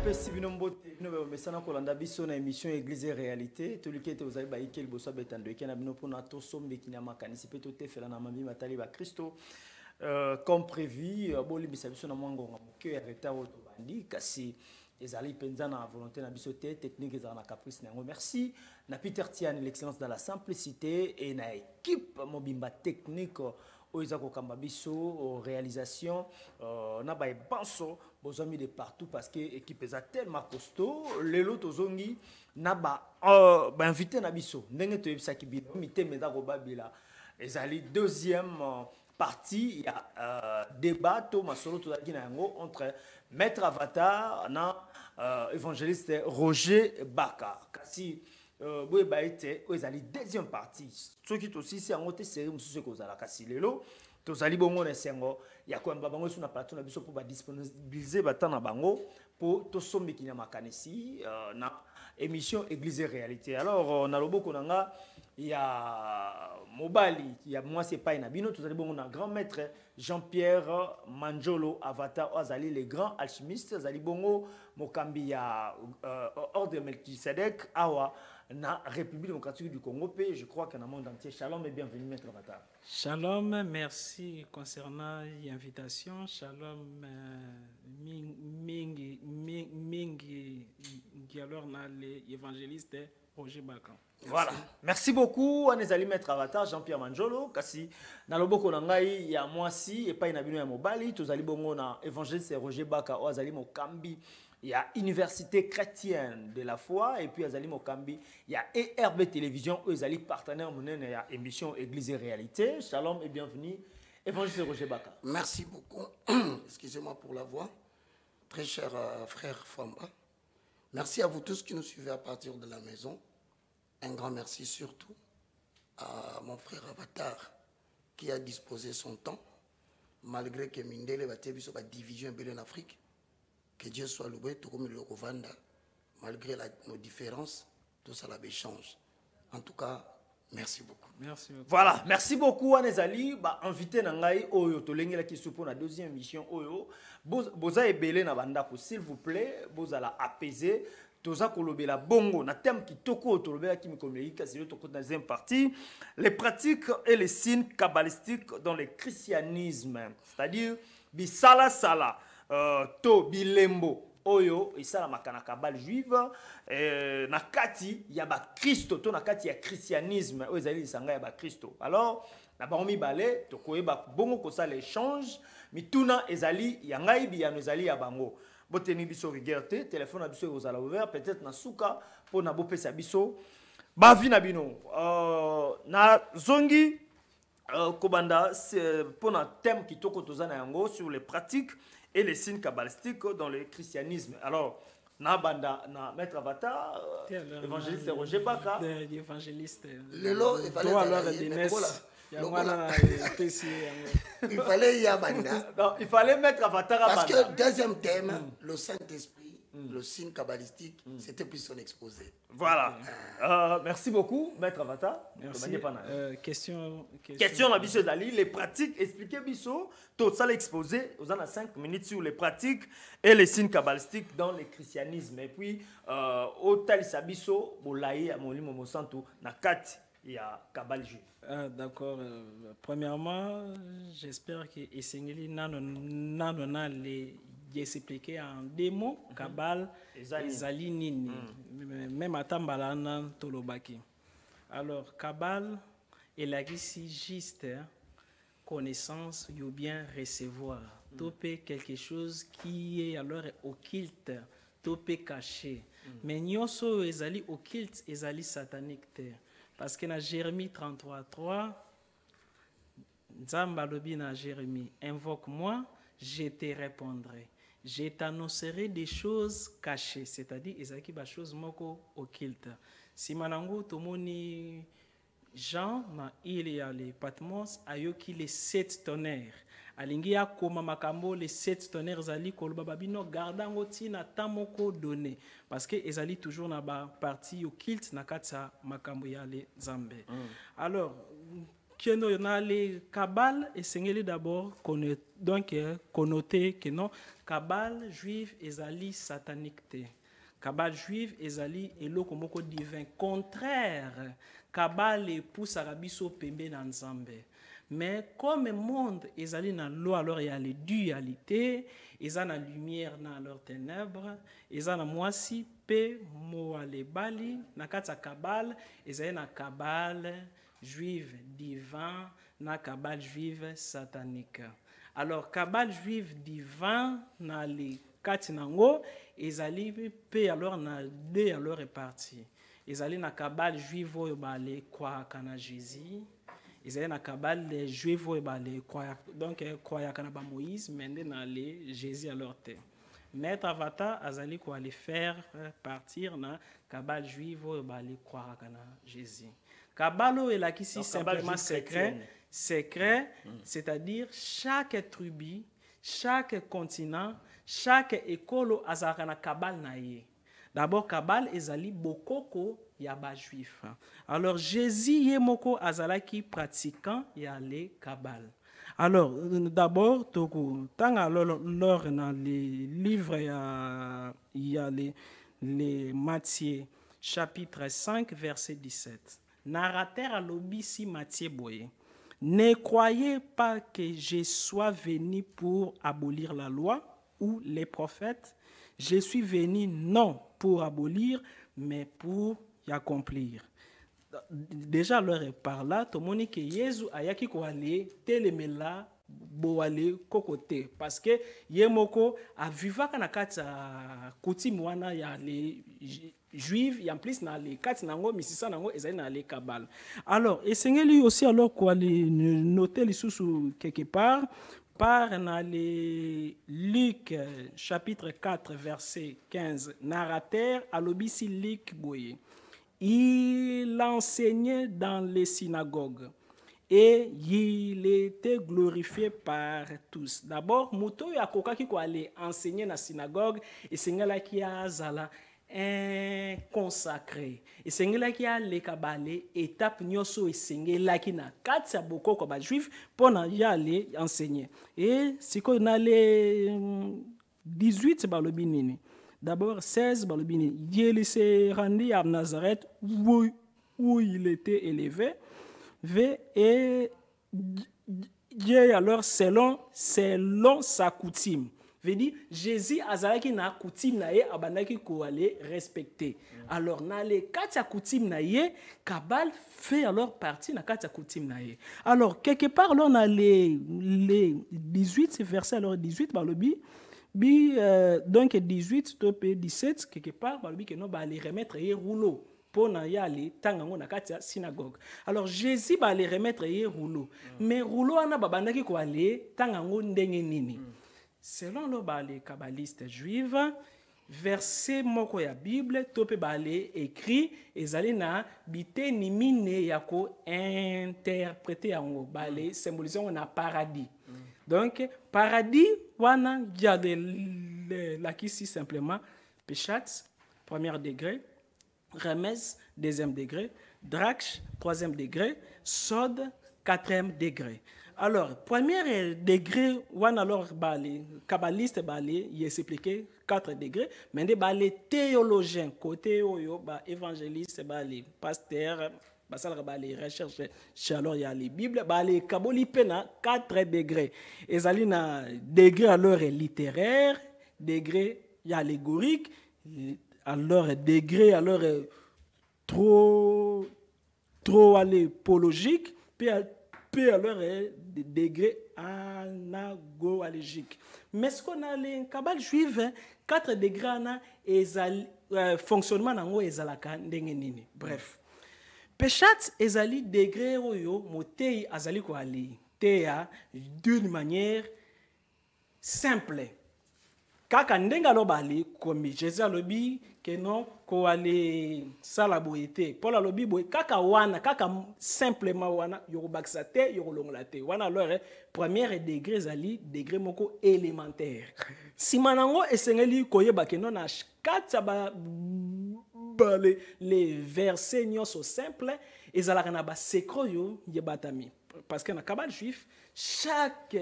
Pesi binombote bino mesana kolanda biso na émission Église et Réalité tolikete vous avez baïkel boso betando ekena bino pona to sombe kina makanisi pe to tefela na mambi matali ba Christo comme prévu boli bisa biso na mwangonga moke retard to bandi kasi ezali penza na volonté na biso te technique ezala na caprice nango merci na Peter Tian l'excellence dans la simplicité et na équipe mobimba technique oiza kokamba biso réalisation na ba banso bozomi de partout parce que équipe est tellement costaud lelo tozongi na ba invité na biso ndenge to yebisaki bino miteme za ko babila ezali deuxième partie il y a débat to masolo to zaki na yango entre maître Avatar na évangéliste Roger Baka kasi boye baite ezali deuxième partie ce qui aussi c'est en haute série mususu ko zala kasi lelo tozali bongo na sengo ya ko mba bango sur na plateau na biso pour ba disponibiliser batana bango pour to sombi kinya makanisi na émission Église et Réalité. Alors na loboko nanga ya mobali ya moi c'est pas na bino tozali bongo na grand maître Jean-Pierre Manjolo Avatar azali les grands alchimistes azali bongo mokambi ya ordre de Melchisedec awa na République démocratique du Congo, je crois qu'en monde entier. Shalom et bienvenue, Maître Avatar. Shalom, merci concernant l'invitation. Shalom, mingi alors l'évangéliste Roger Baka. Voilà, merci beaucoup. On est allé Maître Avatar, Jean-Pierre Manjolo. Kasi na loboko nangai ya mwasi et pas inabino ya mobali. Tous allez bongo na évangéliste Roger Baka o azali mokambi. Il y a Université chrétienne de la foi et puis Azali Mokambi, il y a ERB Télévision, eux Azali partenaire mon il y a émission Église et Réalité. Shalom et bienvenue. Évangéliste Roger Baka. Merci beaucoup. Excusez-moi pour la voix. Très cher frère Famba. Merci à vous tous qui nous suivez à partir de la maison. Un grand merci surtout à mon frère Avatar qui a disposé son temps malgré que Mindele va tébiso ba division en Afrique. Que Dieu soit loué, tout comme le Rwanda, malgré nos différences, tout ça change. En tout cas, merci beaucoup. Merci beaucoup. Voilà, merci beaucoup Anezali. Bah invité Nangai Oyo Tolengela qui se pour la deuxième émission Oyo. Boza ebele na bandako s'il vous plaît, boza la apaiser. Toza kolobela bongo na thème qui toko tolobela qui me communique kasi le toko deuxième partie, les pratiques et les signes kabbalistiques dans le christianisme, c'est-à-dire bisala sala. To bilembo oyo isala makana kabal juive na kati ya ba Christo to na kati ya christianisme oyo ezali lisanga ya ba Christo. Alors na baomi balé to koyeba bongo ko ça l'échange mituna ezali ya ngai biyano ezali ya bango boteni biso rigueur téléphone na biso ozala ouvert peut-être na suka po na bopesa biso ba vi na bino na zongi kobanda pour un thème qui toko tozana yango sur les pratiques et les signes kabbalistiques dans le christianisme. Alors, na banda na maître Avatar, évangéliste Roger Baka, évangéliste. Lelo, il fallait y abanda. Non, il fallait mettre Avatar à parce que deuxième thème, le Saint-Esprit, le signe kabbalistique, c'était plus son exposé. Voilà. Merci beaucoup, maître Avatar. Merci. Question à Bisso Dali, les pratiques, expliquez Bisso, tout ça l'exposé, vous en avez 5 minutes sur les pratiques et les signes kabbalistiques dans le christianisme. Et puis, au Talisa Bisso, Bolaï, à mon lit, mon santo, na 4, il y a Kabbal juif. D'accord. Premièrement, j'espère que Essengeli n'a les expliqué en deux mots, Kabbal, Ezali Nini, même à Tambalana, Tolobaki. Alors, Kabbal est la juste connaissance ou bien recevoir. Topé quelque chose qui est alors occulte, topé caché. Mais nyoso Ezali occulte, Ezali satanique. Parce que dans Jérémie 33:3, Nzamba lobi na Jérémie, invoque-moi, je te répondrai. Je t'annoncerai des choses cachées, c'est-à-dire ezaki ba choses moko occulte. Si manango tomoni Jean na il y a les Patmos ayoki les 7 tonnerres. Alingi ya koma makambo les 7 tonnerres zali koloba babino gardango tina tamoko donné parce que ezali toujours na ba partie occulte na katsa makambo ya les Zambé. Alors keno na le Kabbale et sengeli d'abord donc connoté que non Kabbale juive ezali satanique te. Kabbale juive ezali eloko moko divin contraire. Kabbale pousse biso pembe na Nzambe. Mais comme le monde ezali na loi alors il y a les dualités, ils ont la lumière dans leurs ténèbres, ils ont la moisi pe moale bali na kata Kabbale, ils ont na Kabbale juive divin, na Kabbale juive satanique. Alors Kabbale juive divin na les kati nango, ezali pe alors na deux alors répartis. Ezali na Kabbale juive oyo bale kwa kana Jésus. Ils avaient na Kabbale les juifs donc croyaient que Moïse mende na le Jésus à leur terre. Maître Avata azali ko aller faire partir na Kabbale juif les croire que Jésus. Kabbale est là qui simplement secret, c'est-à-dire chaque tribu, chaque continent, chaque école azaka na Kabbale na ye. D'abord Kabbale ezali bokoko ya ba juif. Alors Jésus yemoko azalaki pratiquant ya le Kabbale. Alors d'abord toko tanga lors dans les livres il y a les Matthieu chapitre 5 verset 17. Narrateur alobi si Matthieu boye. Ne croyez pas que je sois venu pour abolir la loi ou les prophètes. Je suis venu non pour abolir, mais pour y accomplir. Déjà, leur par là, tout le monde que Jésus a yaki ko aller telemela bo aller kokote parce que yemoko a viva kana kata coutume wana ya les juifs et en plus na les kati nango misisa nango ezali na les Kabbale. Alors, essayez aussi alors ko aller noter les sous quelque part. Par dans les Luc chapitre 4 verset 15 narrateur alobisi Luc boye. Il enseignait dans les synagogues et il était glorifié par tous. D'abord muto ya kokaki ko aller enseigner na synagogue et sengela ki azala un consacré. Et sengela ki a le Kabbale étape nyoso et sengela ki na katsa boko ko ba juif pona ya aller enseigner. Et si ko na le 18 balobi nini. D'abord 16 balobi nini. Il s'est rendu à Nazareth où il était élevé et Dieu alors selon sa coutume. Veut dire Jésus azalaki na coutume na ye abandaki ko aller respecter. Alors na les quatre coutumes na ye Kabbale fait alors partie na quatre coutumes na ye. Alors quelque part là on a les 18 versets alors 18 balobi donc 18 topé 17 quelque part balobi que non ba les remettre ye rouleau pour na y aller tangango na kati synagogue. Alors Jésus ba les remettre ye rouleau. Mais rouleau ana babandaki ko aller tangango ndenge nini. Selon les kabbalistes juifs, verset moko ya Bible topé balé écrit ezali na biteni mine yako interprété en balé symbolisant na paradis. Donc paradis wana y a la ici simplement péchat premier degré, remez deuxième degré, drache troisième degré, sod quatrième degré. Alors, premier degré, on alors les kabbalistes il expliqué 4 degrés, mais les théologiens côté évangéliste les pasteurs les recherches alors il y a les bibles les kaboli pena 4 degrés. Et na degré alors littéraire, degré allégorique, alors degré alors trop apologique, puis alors des degrés anagogiques. Mais ce qu'on a les Kabbale juive 4 degrés fonctionnement nango ezalaka ndenge nini. Bref. Péchat ezali degré oyo motei azali ko ali teya d'une manière simple. Kaka ndenga lo bali comme Jésus alobi que non ko ale sala boyete Paul alobi boy kaka wana kaka simplement wana yorobakisa te yorolongola te wana alors premier degré zali degré moko élémentaire simanango esengeli koyeba que non na kata ba les versets nyonso simple ezalaka na ba secret yo yebatami. parce que dans le cabal juif, chaque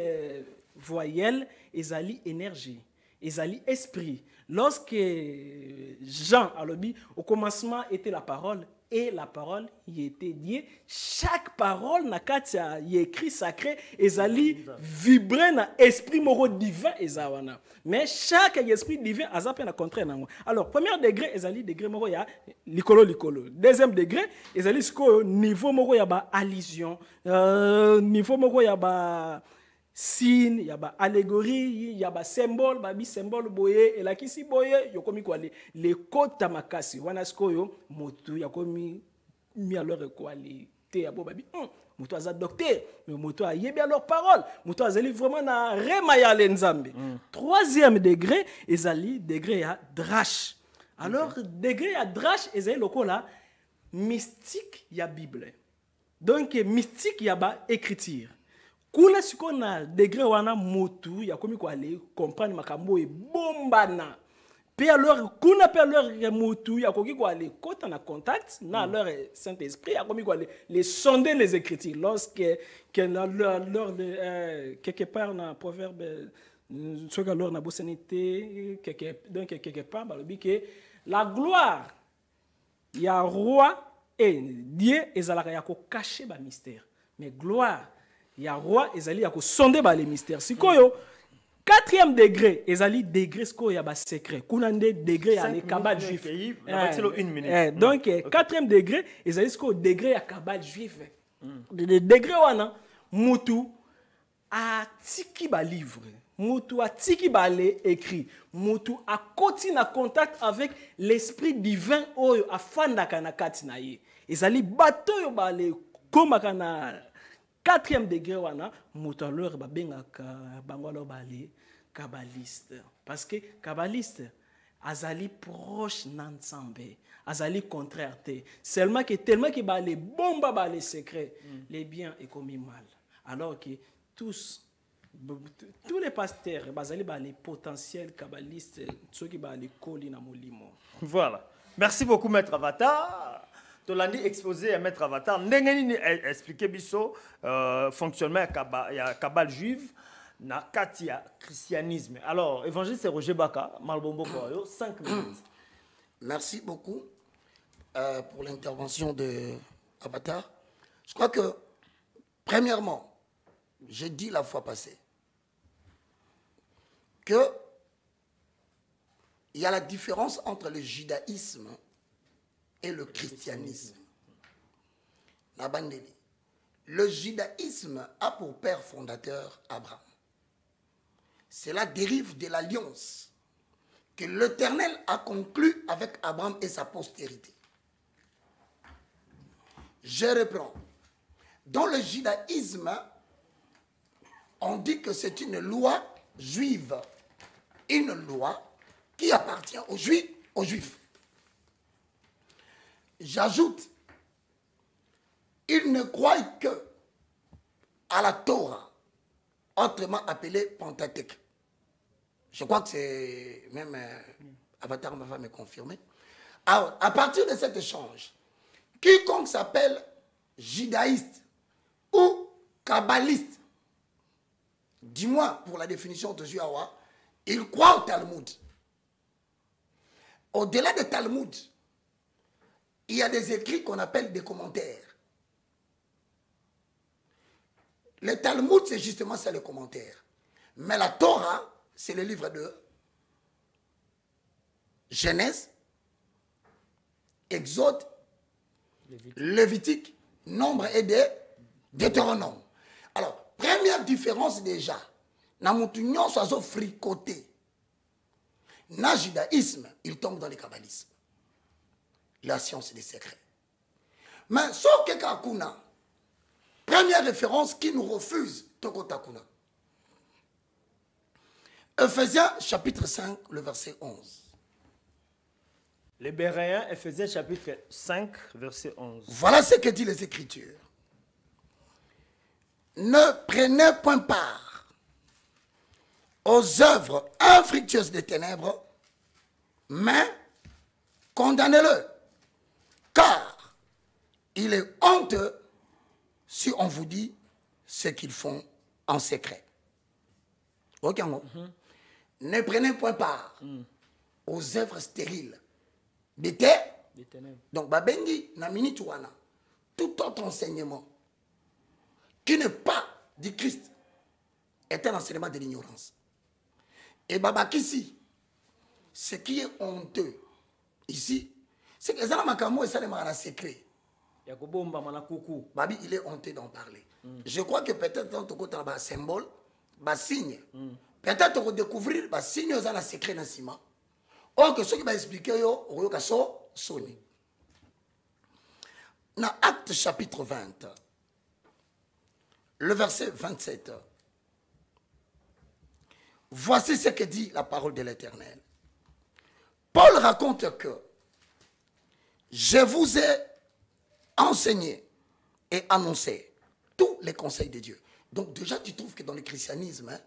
voyelle ezali énergie, ezali esprit. Lorsque Jean a dit, au commencement était la parole, et la parole y était Dieu, chaque parole na katia y écrit sacré ezali vibrer na esprit moro divin ezawana. Mais chaque esprit divin azape na contraire nango. Alors premier degré ezali degré moro ya likolo. Deuxième degré ezali siko niveau moro ya ba allusion, niveau moro ya ba signe, ya ba allégorie, ya ba symbole, ba bi symbole boye et la kisi boye yokomi kwa le kota makasi wana siko yo motu yakomi mi alors quoi te ya bo ba bi moto aza docteur mais moto a yebi alors parole moto azali vraiment na rema ya lenzambe. Troisième degré ezali degré ya drash. Alors degré ya drash ezali lokola mystique ya Bible. Donc mystique ya ba écriture. Kuna siko na degré wana motu ya komi kwa le comprendre makambo e bombana. Puis alors kuna pe alors motu ya koki kwa le kota na contact na leur Saint-Esprit ya komi kwa les sonder les écritures lorsque quelque part na proverbe ce que alors na bosenité quelque part balobi que la gloire ya roi et Dieu ezalaka ya ko cacher ba mystère mais gloire ya roi ezali ya ko sonder ba les mystères sikoyo. Quatrième degré ezali degré sikoyo ya ba secret kuna nde degré ya le cabal juif donc quatrième degré ezali sikoyo degré ya cabal juif de degré wana mutu a tiki ba livre mutu a tiki ba le écrit mutu a koti na contact avec l'esprit divin oyo afandaka na kati na ye ezali bato yo ba le komaka na quatrième degré wana moto alors ba bengaka bango alors ba les kabbalistes parce que kabbaliste azali proche n'ensemble azali contraire te seulement que tellement que ba les bomba ba les secrets les biens est commis mal alors que tous les pasteurs bazali ba les potentiels kabbalistes ceux qui ba les koli na molimo. Voilà, merci beaucoup maître Avatar. Tolandi exposé à Maître Avatar, n'engeni expliqué biso fonctionnement ya cabal juive na katia christianisme. Alors évangéliste Roger Baka, Malbombo Koyo, 5 minutes. Merci beaucoup pour l'intervention de Avatar. Je crois que premièrement, j'ai dit la fois passée que il y a la différence entre le judaïsme et le christianisme. Le judaïsme a pour père fondateur Abraham. Cela dérive de l'alliance que l'Éternel a conclue avec Abraham et sa postérité. Je reprends. Dans le judaïsme, on dit que c'est une loi juive, une loi qui appartient aux Juifs. J'ajoute, ils ne croient que à la Torah, autrement appelée Pentateuque. Je crois que c'est même Avatar va me confirmer. Alors, à partir de cet échange, quiconque s'appelle judaïste ou kabbaliste, dis-moi pour la définition de Juawa, il croit au Talmud. Au-delà du Talmud, il y a des écrits qu'on appelle des commentaires. Le Talmud, c'est justement ça, le commentaire. Mais la Torah, c'est le livre de Genèse, Exode, Lévitique, Nombre et Deutéronome. Alors, première différence déjà, na mutunyon soit fricoté. Na judaïsme, il tombe dans le kabbalisme. La science des secrets. Mais sauf que Kakuna, première référence qui nous refuse Tokotakuna. Ephésiens chapitre 5, le verset 11. Les Béréens, Ephésiens chapitre 5, verset 11. Voilà ce que dit les Écritures. Ne prenez point part aux œuvres infructueuses des ténèbres, mais condamnez-le. Car il est honteux si on vous dit ce qu'ils font en secret. Ok, ne prenez point part aux œuvres stériles des ténèbres. Donc, babengi na minute wana, tout autre enseignement qui n'est pas du Christ est un enseignement de l'ignorance. Et babakisi, ce qui est honteux ici, c'est que ça makamo et ça le secret. Babi, il est honteux d'en parler. Je crois que peut-être dans ton côté, un symbole, un signe. Peut-être qu'on découvrir un signe dans le secret dans le ciment. Or que ce qui va expliquer, on va sonner. Dans Acte chapitre 20, le verset 27. Voici ce que dit la parole de l'Éternel. Paul raconte que je vous ai enseigné et annoncé tous les conseils de Dieu. Donc déjà, tu trouves que dans le christianisme,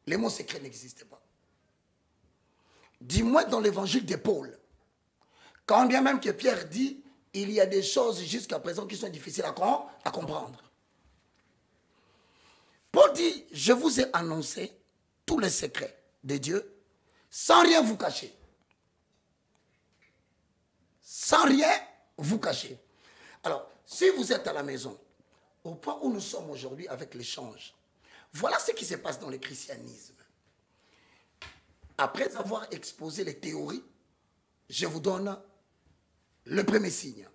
les mots secrets n'existaient pas. Dis-moi dans l'évangile de Paul, quand bien même que Pierre dit, il y a des choses jusqu'à présent qui sont difficiles à comprendre. Paul dit, je vous ai annoncé tous les secrets de Dieu sans rien vous cacher. Sans rien vous cacher. Alors, si vous êtes à la maison, au point où nous sommes aujourd'hui avec l'échange, voilà ce qui se passe dans le christianisme. Après avoir exposé les théories, je vous donne le premier signe.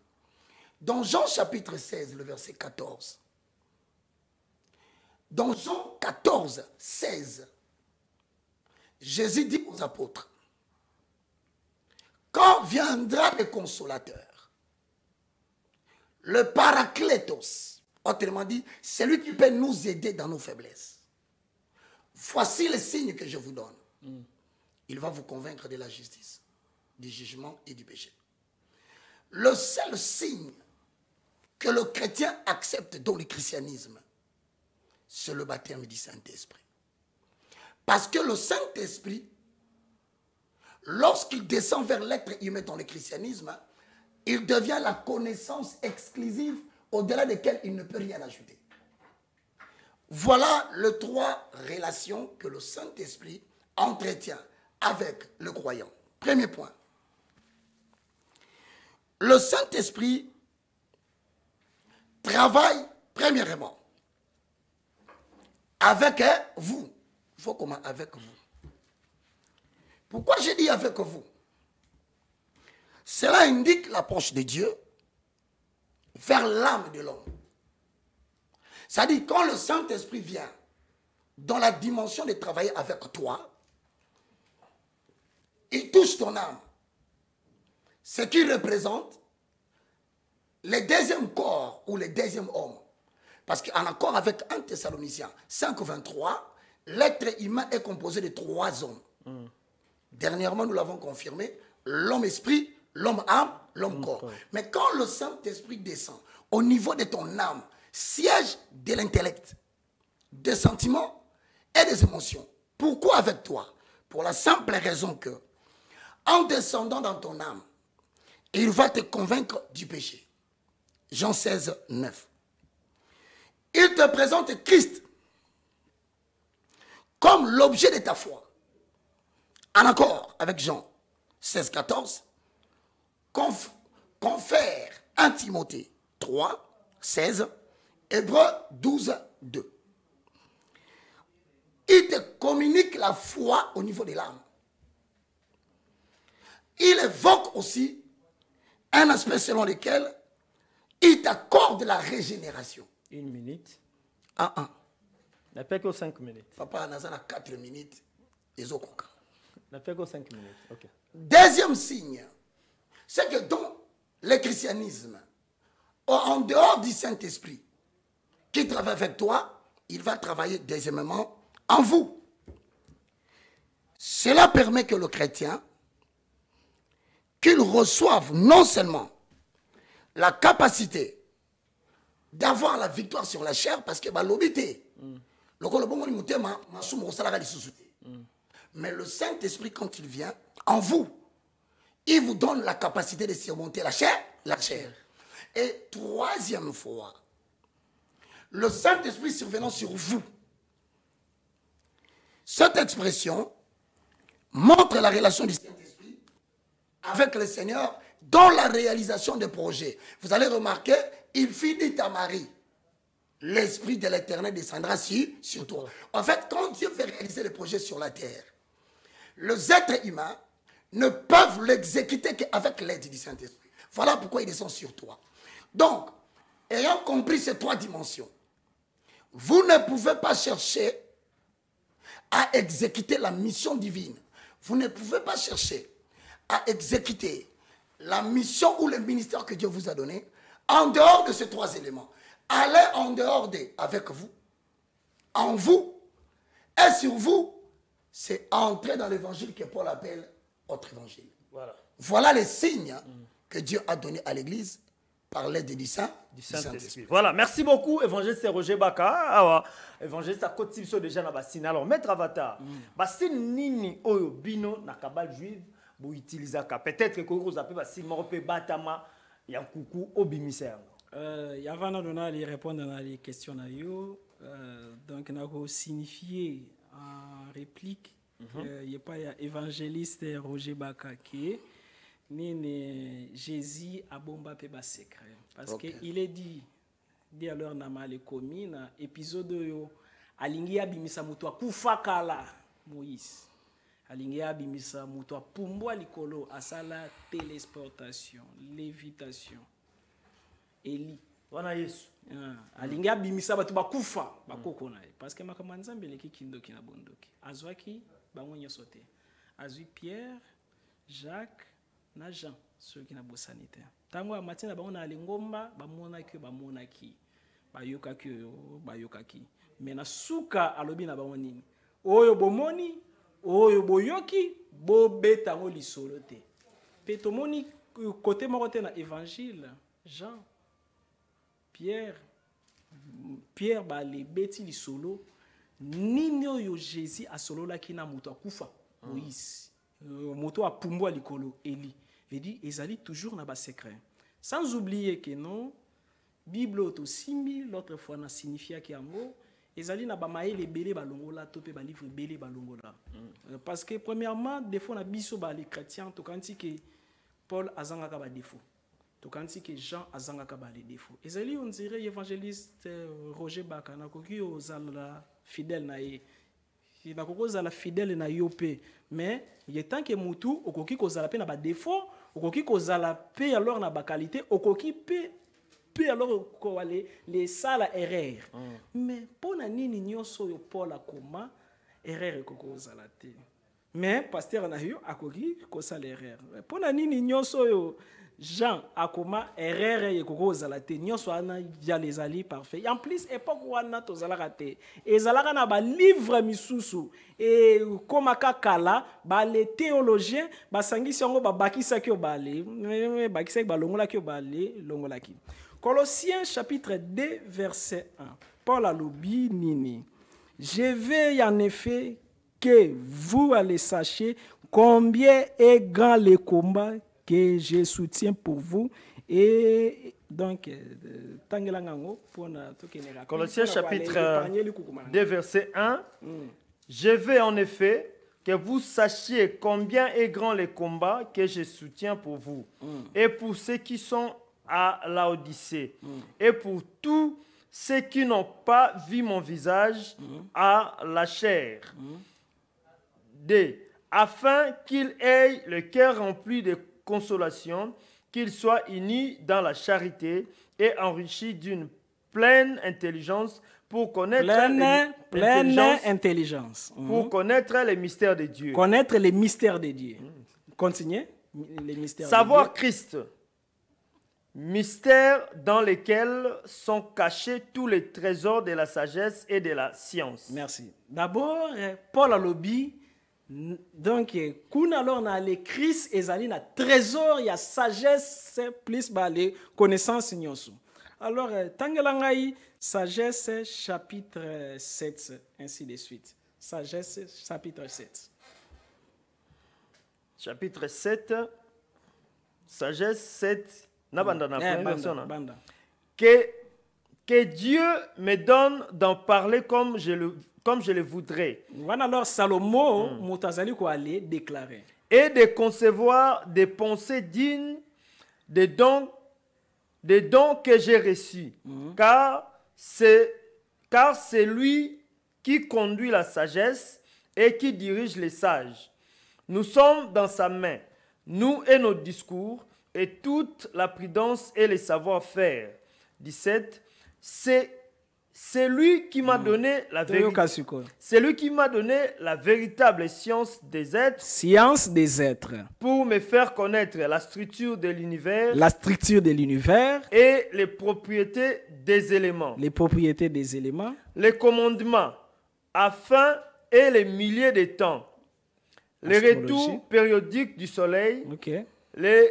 Dans Jean chapitre 16, le verset 14. Dans Jean 14, 16, Jésus dit aux apôtres, quand viendra le consolateur, le paraclétos, autrement dit, celui qui peut nous aider dans nos faiblesses. Voici les signes que je vous donne. Il va vous convaincre de la justice, du jugement et du péché. Le seul signe que le chrétien accepte dans le christianisme, c'est le baptême du Saint-Esprit. Parce que le Saint-Esprit, lorsqu'il descend vers l'être humain dans le christianisme, il devient la connaissance exclusive au-delà de laquelle il ne peut rien ajouter. Voilà les trois relations que le Saint-Esprit entretient avec le croyant. Premier point. Le Saint-Esprit travaille premièrement avec vous. Il faut comment avec vous. Pourquoi j'ai dit avec vous? Cela indique l'approche de Dieu vers l'âme de l'homme. C'est-à-dire quand le Saint-Esprit vient dans la dimension de travailler avec toi, il touche ton âme. Ce qui représente le deuxième corps ou le deuxième homme. Parce qu'en accord avec 1 Thessaloniciens 5,23, l'être humain est composé de 3 hommes. Dernièrement, nous l'avons confirmé, l'homme esprit, l'homme âme, l'homme corps. Mais quand le Saint-Esprit descend au niveau de ton âme, siège de l'intellect, des sentiments et des émotions. Pourquoi avec toi? Pour la simple raison que, en descendant dans ton âme, il va te convaincre du péché. Jean 16, 9. Il te présente Christ comme l'objet de ta foi. En accord avec Jean 16, 14, confère 1 Timothée 3, 16, Hébreux 12, 2. Il te communique la foi au niveau de l'âme. Il évoque aussi un aspect selon lequel il t'accorde la régénération. 1 minute. Un. N'a pas que 5 minutes. Papa, on a 4 minutes. Les autres. N'a pas que 5 minutes. Ok. Deuxième signe, c'est que dans le christianisme, en dehors du Saint-Esprit, qui travaille avec toi, il va travailler deuxièmement en vous. Cela permet que le chrétien, qu'il reçoive non seulement la capacité d'avoir la victoire sur la chair, parce que l'obité, mais le Saint-Esprit, quand il vient en vous, il vous donne la capacité de surmonter la chair. Et troisième fois, le Saint-Esprit survenant sur vous. Cette expression montre la relation du Saint-Esprit avec le Seigneur dans la réalisation des projets. Vous allez remarquer, il finit à Marie. L'Esprit de l'Éternel descendra sur toi. En fait, quand Dieu fait réaliser les projets sur la terre, les êtres humains ne peuvent l'exécuter qu'avec l'aide du Saint-Esprit. Voilà pourquoi il descend sur toi. Donc, ayant compris ces trois dimensions, vous ne pouvez pas chercher à exécuter la mission divine. Vous ne pouvez pas chercher à exécuter la mission ou le ministère que Dieu vous a donné en dehors de ces trois éléments. Allez en dehors d'eux avec vous, en vous et sur vous, c'est entrer dans l'évangile que Paul appelle autre évangile. Voilà les signes que Dieu a donnés à l'église par l'aide du Saint-Esprit. Voilà, merci beaucoup, évangéliste Roger Baka. Évangéliste à côté déjà na basine. Alors, maître Avatar, basine nini oyo bino na kabal juive, vous utilisez peut-être que vous appelez basine morope batama yankuku obimisère. Avant de répondre à les questions, donc on signifié en réplique il n'y a pas évangéliste Roger Baka qui ni Jésus a bomba pe ba secret parce que il est dit alors na mal commis na épisode yo alingi abimisa mutu akufa kala Moïse alingi abimisa mutu apumbwa likolo asala téléportation lévitation Eli wana Yesu alingi abimisa batu bakufa bakoko na parce que makambo nzambe leki kindoki na bondoki azwaki bango nyonso te azwi Pierre Jacques na Jean ceux qui na bosanité tango ya matina bango na lingomba bamonaki bayokaki mais na suka alobi na bango nini oyo bomoni oyo boyoki bobeta ngo lisolo te pe tomoni côté moko te na évangile Jean Pierre bale beti lisolo nini oyo Jésus asololaki na moto akufa Moïse moto apumbwa likolo Eli veut dire ezali toujours na ba secret sans oublier que non Bible otosimbi l'autre fois na signifia ki yango ezali na ba maele belé balongola to pe ba livre belé balongola parce que premièrement des fois na biso ba les chrétiens to kanti que Paul azangaka ba défaut to kanti que Jean azangaka ba les défauts ezali on dirait évangéliste Roger Baka na koki ozala fidèle na ye na kokozala fidèle na yo pe mais il est temps que mutu okoki kozala pe na ba défaut okoki kozala pe alors na ba qualité okoki pe alors ko les sala erreur mais pona nini nyonso yo Paul akoma erreur kokozala te mais pasteur na yo akoki ko sala erreur pona nini nyonso yo Jean akoma erreur yekozala te nyonso ana ya les ali parfait en plus époque wana tozalaka te ezalaka na ba livre misusu et komaka kala ba les théologiens basangisi yango babakisaki obale bakisaki balongolaki obale longolaki Colossiens chapitre 2 verset 1 Paul alobi nini je vais en effet que vous allez sachiez combien est grand le combat que je soutiens pour vous et donc Colossiens chapitre 2 verset 1 je veux en effet que vous sachiez combien est grand le combat que je soutiens pour vous et pour ceux qui sont à Laodicée et pour tous ceux qui n'ont pas vu mon visage à la chair. 2. Afin qu'ils aient le cœur rempli de consolation, qu'ils soient unis dans la charité et enrichis d'une pleine intelligence pour connaître pour connaître les mystères de Dieu. Connaître les mystères de Dieu. Continuez. Les mystères savoir de Dieu. Christ, mystère dans lesquels sont cachés tous les trésors de la sagesse et de la science. Merci. D'abord, Paul alobi donc kuna alors na le Christ ezali na trésor ya sagesse plus ba les connaissances nyonso. Alors tangelangai sagesse chapitre 7 ainsi de suite. Sagesse chapitre 7. Chapitre 7 sagesse 7 na banda na première version que que Dieu me donne d'en parler comme je le voudrais. Voilà alors Salomo mutazali ko aller déclarer. Et de concevoir des pensées dignes des dons que j'ai reçus. Car c'est lui qui conduit la sagesse et qui dirige les sages. Nous sommes dans sa main, nous et nos discours, et toute la prudence et le savoir-faire. 17. C'est lui qui m'a donné la vérité. C'est lui qui m'a donné la véritable science des êtres. Science des êtres. Pour me faire connaître la structure de l'univers. La structure de l'univers. Et les propriétés des éléments. Les propriétés des éléments. Les commandements, afin et les milliers de temps. Les retours périodiques du soleil. Les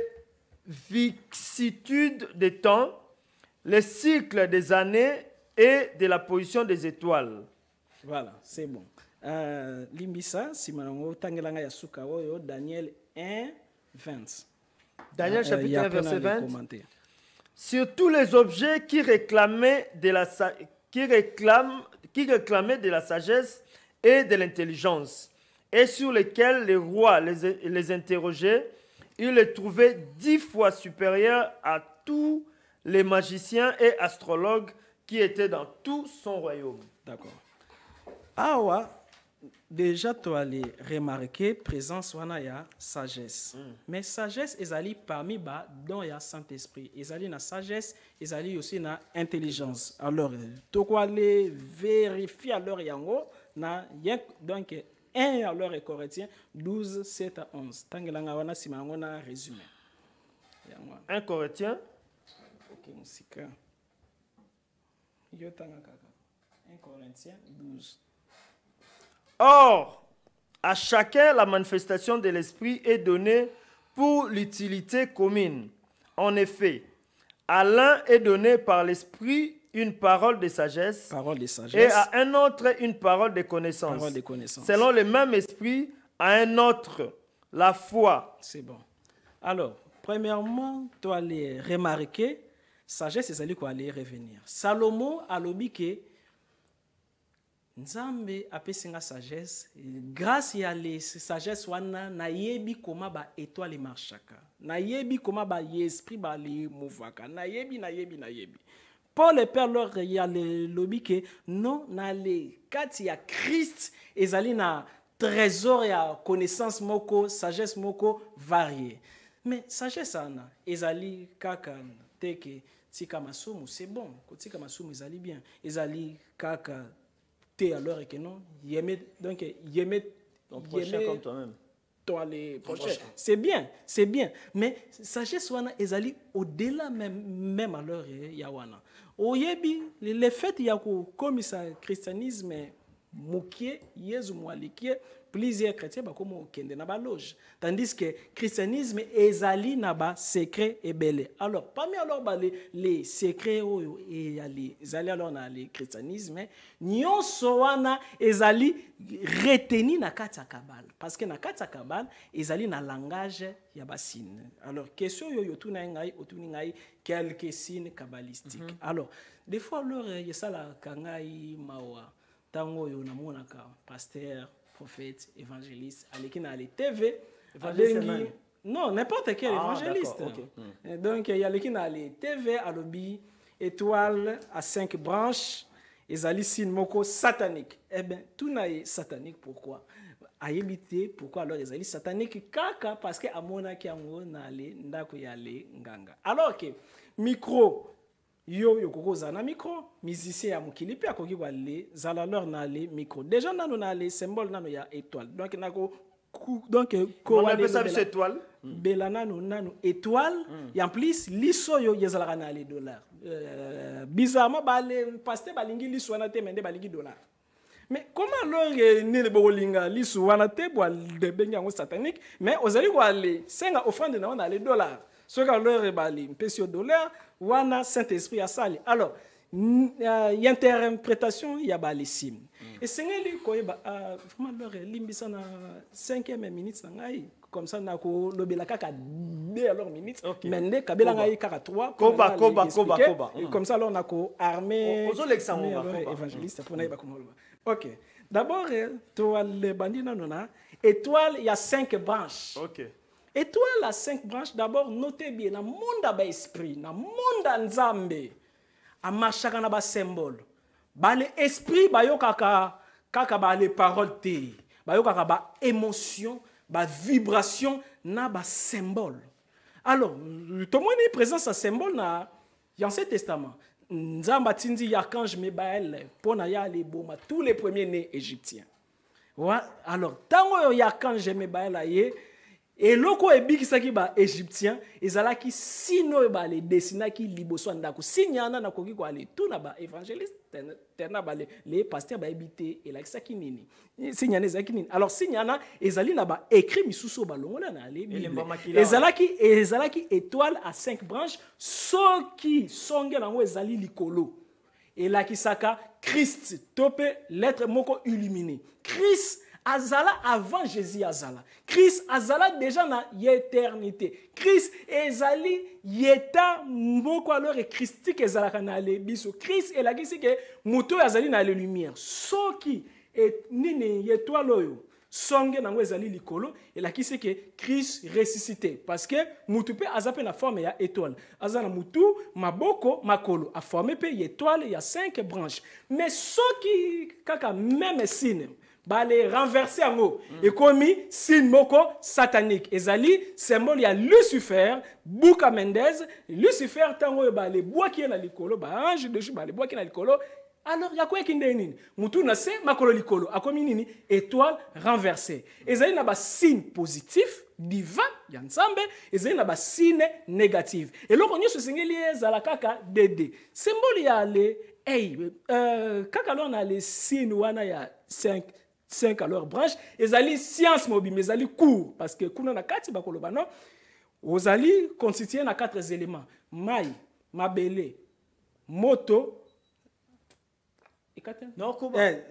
vicissitudes des temps. Les cycles des années et de la position des étoiles. Voilà, c'est bon. Limbisa, si manango tangelanga ya suka oyo Daniel 1, 20. Daniel chapitre 1, verset 20. Sur tous les objets qui réclamaient de la sagesse et de l'intelligence, et sur lesquels les rois les interrogeaient, ils les trouvaient 10 fois supérieurs à tous les magiciens et astrologues qui étaient dans tout son royaume. D'accord. Awa, déjà tu as remarqué présence wana ya sagesse. Mais sagesse ezali parmi ba dont ya Saint-Esprit. Ezali na sagesse, ezali aussi na intelligence. Alors, tu dois aller vérifier alors yango na donc 1 alors est Corinthiens 12 7 à 11. Tangelanga wana simango na résumé. 1 Corinthiens 1 Corinthiens 12. Or, à chacun la manifestation de l'Esprit est donnée pour l'utilité commune. En effet, à l'un est donné par l'Esprit une parole de sagesse, et à un autre une parole de connaissance. Selon le même Esprit, à un autre la foi. C'est bon. Alors, premièrement, tu dois aller remarquer sagesse c'est lui qui allait revenir. Salomo a lobi que Nzambe apesinga sagesse grâce à la sagesse wana na yebi koma ba étoile marchaka. Na yebi koma ba esprit ba li mouvaka. Na yebi. Paul et Père leur ya le lobi que non na le kati ya Christ ezali na trésor ya connaissance moko sagesse moko variée. Mais sagesse ana ezali kaka teke tika masumu c'est bon, tika masumu ezali bien. Ezali kaka te alors et que non, donc ton prochain comme toi-même. Toi les prochains. C'est bien. Mais sagesse wana ezali au-delà même alors ya wana. Oyebi le fait ya ko comme ça christianisme mokie yezu mwalikie plusieurs chrétiens ba comme kende na ba loge tandis que christianisme ezali na ba secret ebele. Alors parmi alors ba les secrets oyo et ali ezali alors na le christianisme nyonso wana ezali retenu na kati ya kabala parce que na kati ya kabala ezali na langage ya basine. Alors question yo tuna ngai otuni ngai quelques signes kabbalistiques. Alors des fois alors yesala kangai mawa tango yo namonaka pasteur prophète, évangéliste, aleki na les TV, alengi non n'importe quel évangéliste. Okay. Donc il y a aleki na les TV alobi étoile à 5 branches, ezali signe moko satanique. Eh bien tout na satanique pourquoi? Ayebité pourquoi alors ezali satanique kaka parce que amona ki yango na le ndako ya le nganga. Alors que micro yo kokoza na micro musicien ya mokili pe akoki kwa le zala leur na le micro déjà nano na le symbole nano ya étoile donc nako donc ko on appelle ça étoile bela nano étoile et en plus liso yo yezala na le dollar bizarrement ba le pasteur balingi liso wana te mende balingi dollar. Mais comment alors ni le bolinga liso wana te bo de benyango satanique mais ozali kwa le senga offrande na le dollar. Ce que leur bali pesio dollar wana Saint-Esprit a sali. Alors y interprétation y a bali sim. Et c'est ngeli koyeba vraiment leur limbisa na 5e minute na ngai comme ça na ko lobela kaka 2 alors minutes mende kabela ngai kaka 3 koba comme ça alors na ko armée ozo l'examen évangéliste pour na ba komoloba. OK. D'abord toi le bandina nona étoile il y a 5 branches. OK. Étoile à 5 branches, d'abord, notez bien, dans le monde d'esprit, dans le monde nzambe, à marchaka na ba symbole. Ba le esprit ba yo kaka ba les paroles te. Ba yo kaka ba émotion, ba vibration na ba symbole. Alors, tout le monde est présent à symbole na l'Ancien Testament. Nzamba tindi archange Mebaël pour na ya les boma tous les premiers-nés égyptiens. Ouais, alors, tango yo archange Mebaël aye et loko ebikisaki ba égyptien ezalaki sino ba le dessinaki liboso ndako sinyana na koki ko ale tout na ba évangéliste terna ba les pasteurs ba ebité et la kisaki nini sinyana ezalaki nini alors sinyana ezali na ba écrit misusu ba longola na ale ezalaki étoile à 5 branches soki songe nango ezali likolo et la kisaka Christ topé lettre moko illuminé Christ azala avant Jésus azala. Christ azala déjà na éternité. Christ ezali yeta mboko alors et christique ezala kana le biso. Christ elakisi ke moto azali na le lumière. Soki et nini étoile oyo songe nango ezali likolo elakisi ke Christ ressuscité parce que mutu pe azape na forme ya étoile. Azana mutu maboko makolo a formé pe étoile il y a 5 branches. Mais soki kaka même signe ba les renverser en haut et commis signe moko satanique ezali symbole ya Lucifer Buka Mendez Lucifer tango ba les bois qui na likolo ba ange de ba les bois qui na likolo alors ya quoi kinde nini mutu na se makolo likolo akomi nini étoile renversée ezali na ba signe positif divin ya nzambe ezali na ba signe négatif et loko nyoso sengeli ezala kaka dede symbole ya le kaka lona les signes wana ya 5 alors branches ezali science mobile mais ezali court parce que kuna na kati bakoloba non ozali constitué na 4 éléments mai mabele moto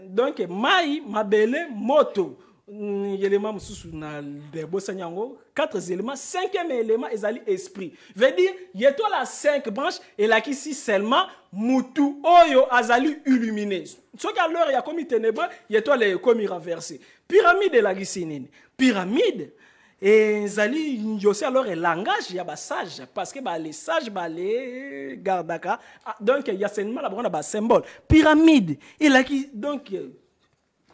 donc mai mabele moto élément mususu na debosa nyango 4 éléments 5e élément ezali esprit veut dire yeto la 5 branches et la qui si seulement mutu oyo azali illuminé soki alors ya komi ténébreux yeto le komi renversé pyramide la gisinine pyramide et ezali aussi alors le langage ya ba sage parce que ba les sages ba les gardaka donc il y a seulement la bonne ba symbole pyramide et la qui donc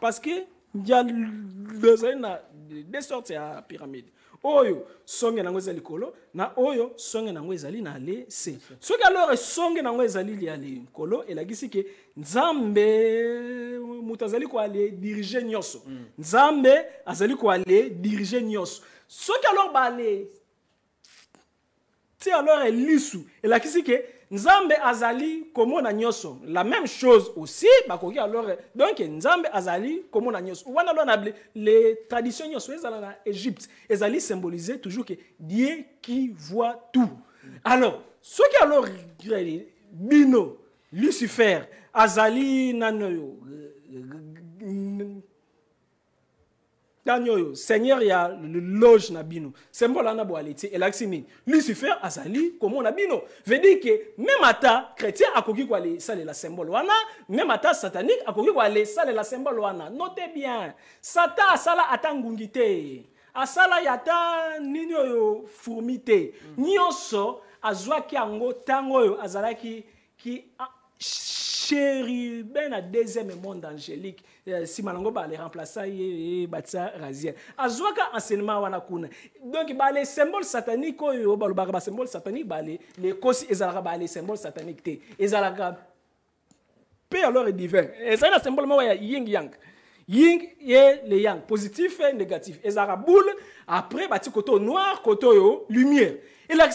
parce que il y a des sortes de pyramides. Oyo songe nango ezali kolo na oyo songe nango ezali na le se. Soki alors songe nango ezali li ali kolo elagisi ke nzambe mutazali ko aller diriger nyoso. Nzambe azali ko aller diriger nyoso. Soki alors ba le ti alors elisu elagisi ke Nzambe azali komona nyoso la même chose aussi bakoki alors donc Nzambe azali komona nyoso wana lona les traditions nyoso ezala na Égypte ezali symboliser toujours que Dieu qui voit tout alors ce qui alors bino Lucifer azali nanoyo Danyoyo, Seigneur ya loge na bino. Symbole na boaliti elaximi. Lucifer azali comme na bino. Veut dire que même ata chrétien akoki ko aller sale la symbole wana, même ata satanique akoki ko aller sale la symbole wana. Notez bien. Satan asala atangungite. Asala yata nini yo fourmité. Nyonso azwaki ango tango yo azalaki ki chérubin na deuxième monde angélique si malango ba les remplacer batsa razia azwaka enseignement wana kuna donc ba les symboles sataniques oyo ba ba symbole satanique ba les kosi ezalaka ba les symboles sataniques te ezalaka pe alors divin ezala symbole mo ya yin yang yin et le yang positif et négatif ezalaka boule après bati koto noir koto yo lumière et là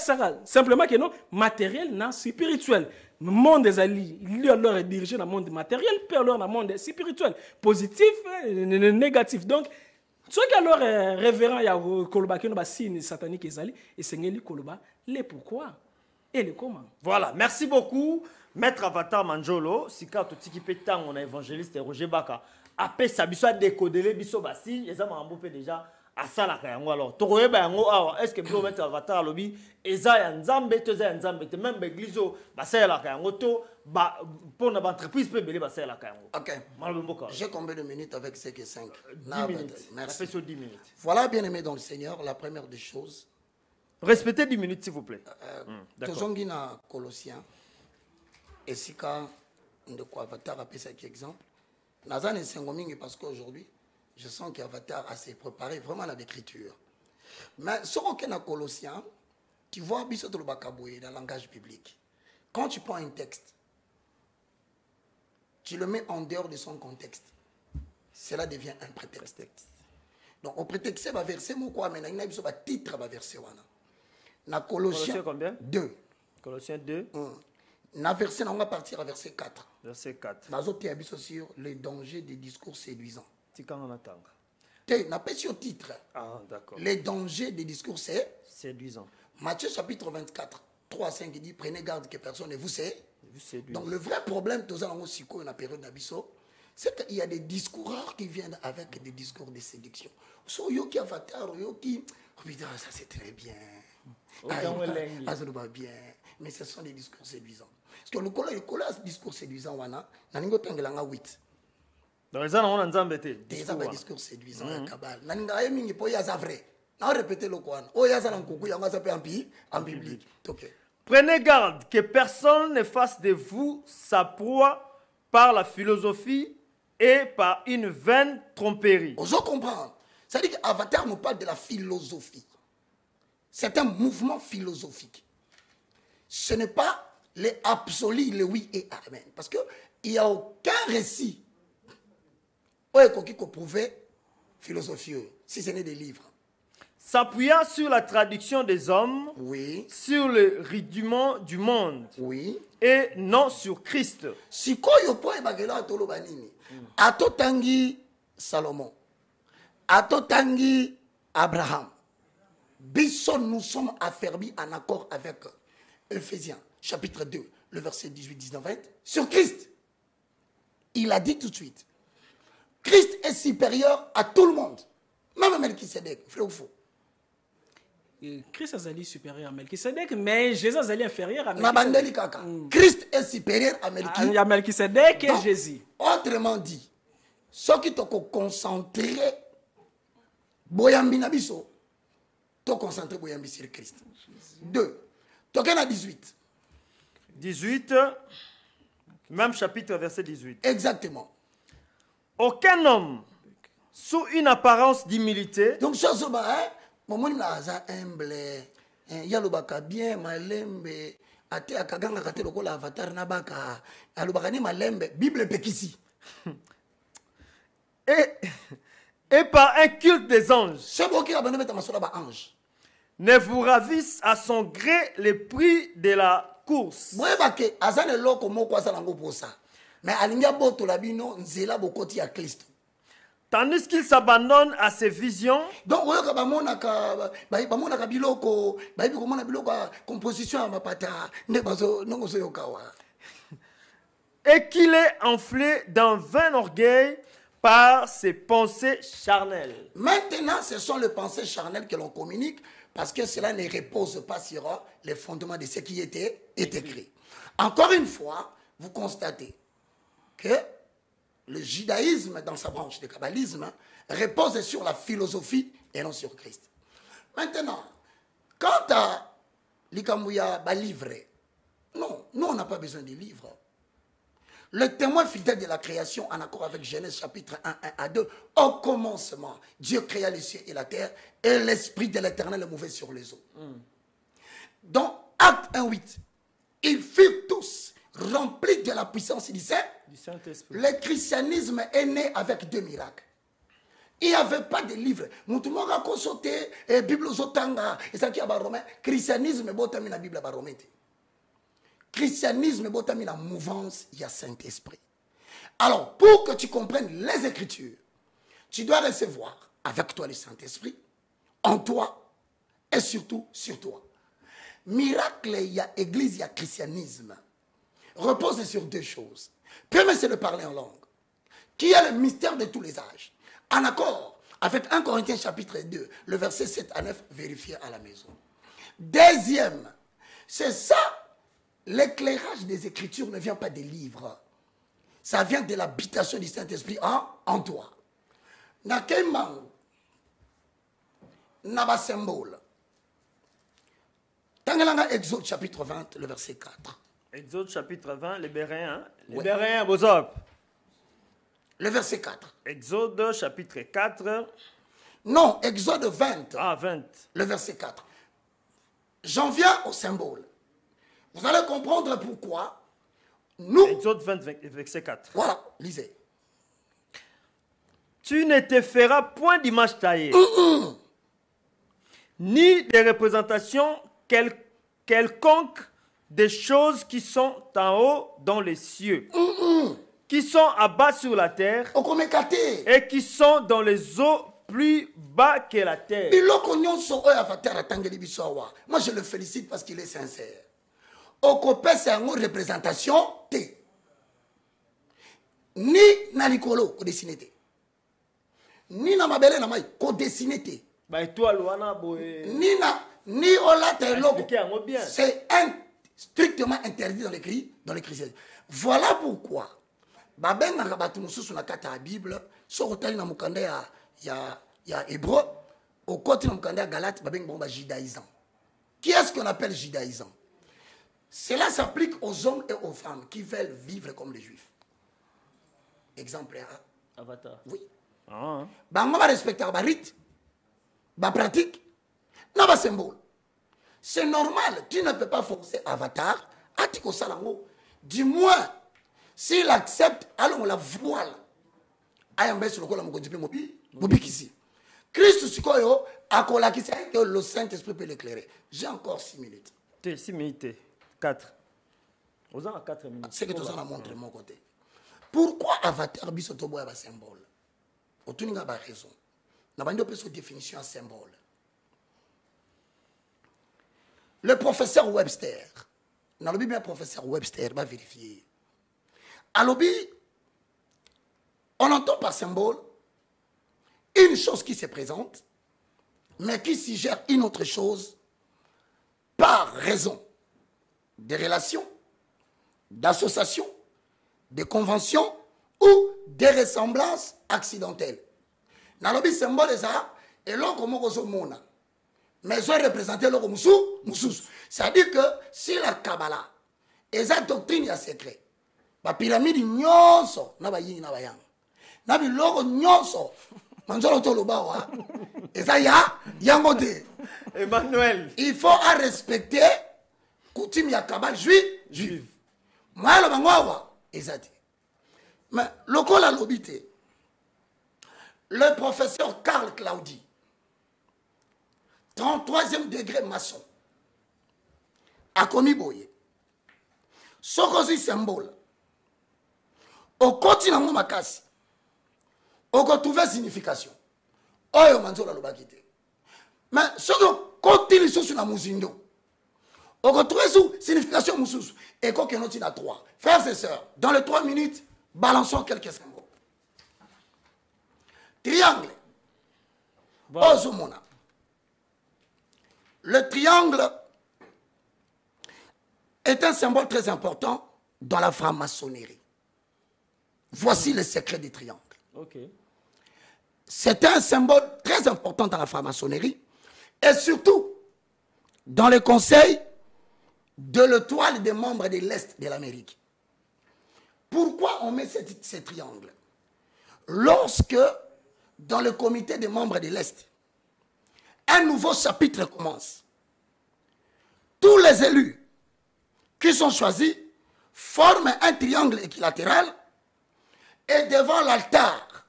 simplement que non matériel non spirituel le monde des alliés, leur est dirigé dans le monde matériel, puis alors dans le monde spirituel, positif et négatif. Donc, ce qui alors est révérend, il y a Koloba qui est un signe satanique et c'est Ngeli Koloba, les pourquoi et les comment. Voilà, merci beaucoup, Maître Avatar Manjolo, si quand tu t'équipes tant, on a évangéliste Roger Baka. après ça biso décoder biso basi les amambo pe déjà à ça la kayango alors tokoyeba yango awa est-ce que biso mettre avatar lobi eza ya nzambe to eza ya nzambe te même église basa la kayango to ba pour na entreprise pe belé basa la kayango. OK. Malomboka. J'ai combien de minutes avec ces 5? 10 minutes. Merci. 10 minutes. Voilà, bien aimé dans le Seigneur, la première des choses. Respectez 10 minutes s'il vous plaît. Tozongi na Colossiens. Et si quand de quoi avatar a fait exemple. Nazan et Sengomingi parce qu'aujourd'hui, je sens qu'Avatar a s'est préparé vraiment à l'écriture. Mais ce qu'on a Colossiens, tu vois Bissot le Bakaboué dans le langage biblique. Quand tu prends un texte, tu le mets en dehors de son contexte. Cela devient un prétexte. Donc, au prétexte, va verser mon quoi, mais il y a un titre va verser. Dans Colossiens 2. Colossiens 2. Dans verset, on va partir à verset 4. Verset 4. Sur les dangers des discours séduisants. N'a pas sur titre. Ah, d'accord. Les dangers des discours séduisants. Matthieu chapitre 24, 3 à 5, il dit prenez garde que personne ne vous séduise. Donc le vrai problème, dans la période d'Abisso, c'est qu'il y a des discoureurs qui viennent avec des discours de séduction. So, yoki avatar, yoki, oh putain, ça c'est très bien. Ça va bien. Mais ce sont des discours séduisants. Parce que le discours séduisant, on a 8. Donc les gens ont un discours séduisant, kabal. Nanga mingi po ya vrai. Na répéter le Coran. Oh ya ça nkoku ya ngasa pe en biblique. OK. Prenez garde que personne ne fasse de vous sa proie par la philosophie et par une vaine tromperie. On comprend. Ça dit qu'Avatar nous parle de la philosophie. C'est un mouvement philosophique. Ce n'est pas les absolus, le oui et amen. Parce qu'il n'y a aucun récit qui prouvait philosophie, si ce n'est des livres. S'appuyant sur la traduction des hommes, oui, sur le rudiment du monde, oui, et non sur Christ. Si koyo po ebagela tolo banini, atotangi Salomon, atotangi Abraham. Bisson, nous sommes affermis en accord avec Ephésiens, chapitre 2, le verset 18, 19, 20, sur Christ. Il a dit tout de suite, Christ est supérieur à tout le monde. Même Melchisedec, frère ou faux? Christ est supérieur à Melchisedec, mais Jésus est inférieur à Melchisedec. Christ est supérieur à Melchisedec. Il y a Melchisedec et Jésus. Autrement dit, ceux qui sont concentrés, Boyambi Nabiso, sont concentrés Boyambi sur Christ. 2. Token à 18. 18, même chapitre, verset 18. Exactement. Aucun homme, sous une apparence d'humilité. Donc, ça, c'est hein? Mon humble. Il y a le baka bien, malembe. Ate akaganga kate lokola avatar na baka. Alobaka ni malembe. Bible pekisi. Et par un culte des anges. C'est bon qui a besoin de mettre ma ange. Ne vous ravisse à son gré les prix de la course. Bouébake, azane loko moko asalango pour ça. Mais alinga boto labino nzela bokoti ya Christ. Tandis qu'il s'abandonne à ses visions. Donc, biloko, composition et qu'il est enflé d'un vain orgueil par ses pensées charnelles. Maintenant, ce sont les pensées charnelles que l'on communique parce que cela ne repose pas sur les fondements de ce qui est écrit. Encore une fois, vous constatez que le judaïsme, dans sa branche de kabbalisme, repose sur la philosophie et non sur Christ. Maintenant, quant à l'Ikamouya livre, non, nous on n'a pas besoin de livres. Le témoin fidèle de la création, en accord avec Genèse chapitre 1, 1 à 2, au commencement, Dieu créa les cieux et la terre, et l'esprit de l'Éternel est mouvait sur les eaux. Dans Acte 1, 8, ils furent tous remplis de la puissance du Saint-Esprit. Le christianisme est né avec 2 miracles. Il n'y avait pas de livre. Moutoumora consulté Bible Zotanga et ça qui est romain. Christianisme botami la Bible romain. Christianisme botami la mouvance, il y a Saint-Esprit. Alors, pour que tu comprennes les Écritures, tu dois recevoir avec toi le Saint-Esprit, en toi et surtout sur toi. Miracle, il y a église, il y a christianisme. Repose sur 2 choses. Premier, c'est de parler en langue. qui est le mystère de tous les âges. En accord avec 1 Corinthiens chapitre 2, le verset 7 à 9, vérifiez à la maison. Deuxième, c'est ça, l'éclairage des Écritures ne vient pas des livres. Ça vient de l'habitation du Saint-Esprit en toi. Na quel mango, na ba symbole. Tangalanga Exode chapitre 20, le verset 4. Exode chapitre 20, les Béréens. Les Ouais. Béréens, Bozop. Le verset 4. Exode chapitre 4. Non, Exode 20, Ah, 20. le verset 4. J'en viens au symbole. Vous allez comprendre pourquoi nous... Exode 20, verset 4. Voilà, lisez. Tu ne te feras point d'image taillée, ni de représentation quelconque des choses qui sont en haut dans les cieux, qui sont en bas sur la terre, Okomekate. et qui sont dans les eaux plus bas que la terre. Biloko nyonso oyo avatar atangeli biso awa. Moi je le félicite parce qu'il est sincère. Okopesa yango représentation te. Ni na likolo ko dessiner te. Ni na mabele na mai ko dessiner te. Bah, étoile, wana, boy. Ni olata eloko. Expliquez yango bien. C'est strictement interdit dans les chrétiens. Voilà pourquoi babengaka bato mosusu na kata ya Bible so otali na mokanda ya hébreu okoti na mokanda ya Galate babengi bango ba judaïsants. Qui est-ce qu'on appelle judaïsants? Cela s'applique aux hommes et aux femmes qui veulent vivre comme les juifs. Exemplaire. Avatar. Oui. Ah, hein. Bango ba respecter ba rite, ba pratique, na ba symbole. C'est normal, tu ne peux pas forcer Avatar à Tiko Salango. Du moins, s'il accepte, allons la voile. Ayambe sur le col, Mobi Kisi. Christ Sikoyo a colakissé que le Saint-Esprit peut l'éclairer. J'ai encore 6 minutes. 6 minutes. 4. Aux 4 minutes. C'est que tu as montré de mon côté. Pourquoi Avatar bisotobo est un symbole? Tu n'as pas raison. Nous avons une définition à symbole. Le professeur Webster, dans le bien professeur Webster, va vérifier. À l'objet, on entend par symbole une chose qui se présente, mais qui suggère une autre chose par raison des relations, d'associations, de conventions ou des ressemblances accidentelles. Dans l'objet symbole, c'est ça, et l'on commence au monde. Mais ils ont représenté le Moussous. C'est-à-dire que si la Kabbalah est une doctrine à secret, la pyramide nyonso na ba yingi na ba yang. Na bi logo nyonso manzolo to lobawa. Eza yango te. Emmanuel. Il faut respecter coutume ya Kabbalah juif. Moi lo bangwa eza te. Mais lokola lobité. Le professeur Karl Claudi 33e degré maçon. A commis boye. Sokozi symbole. Au quotidien de makasi. Au trouver signification. Oyo manzola lobakite. Mais ce que continue sur la muzindo. Au trouver sous signification mususu. Et quoi que nous à 3. Frères et sœurs, dans les 3 minutes, balançons quelques symboles. Triangle. Ozomona. Le triangle est un symbole très important dans la franc-maçonnerie. Voici le secret du triangle. Okay. C'est un symbole très important dans la franc-maçonnerie et surtout dans le conseil de l'étoile des membres de l'Est de l'Amérique. Pourquoi on met ce triangle? Lorsque, dans le comité des membres de l'Est, un nouveau chapitre commence. Tous les élus qui sont choisis forment un triangle équilatéral et devant l'altar,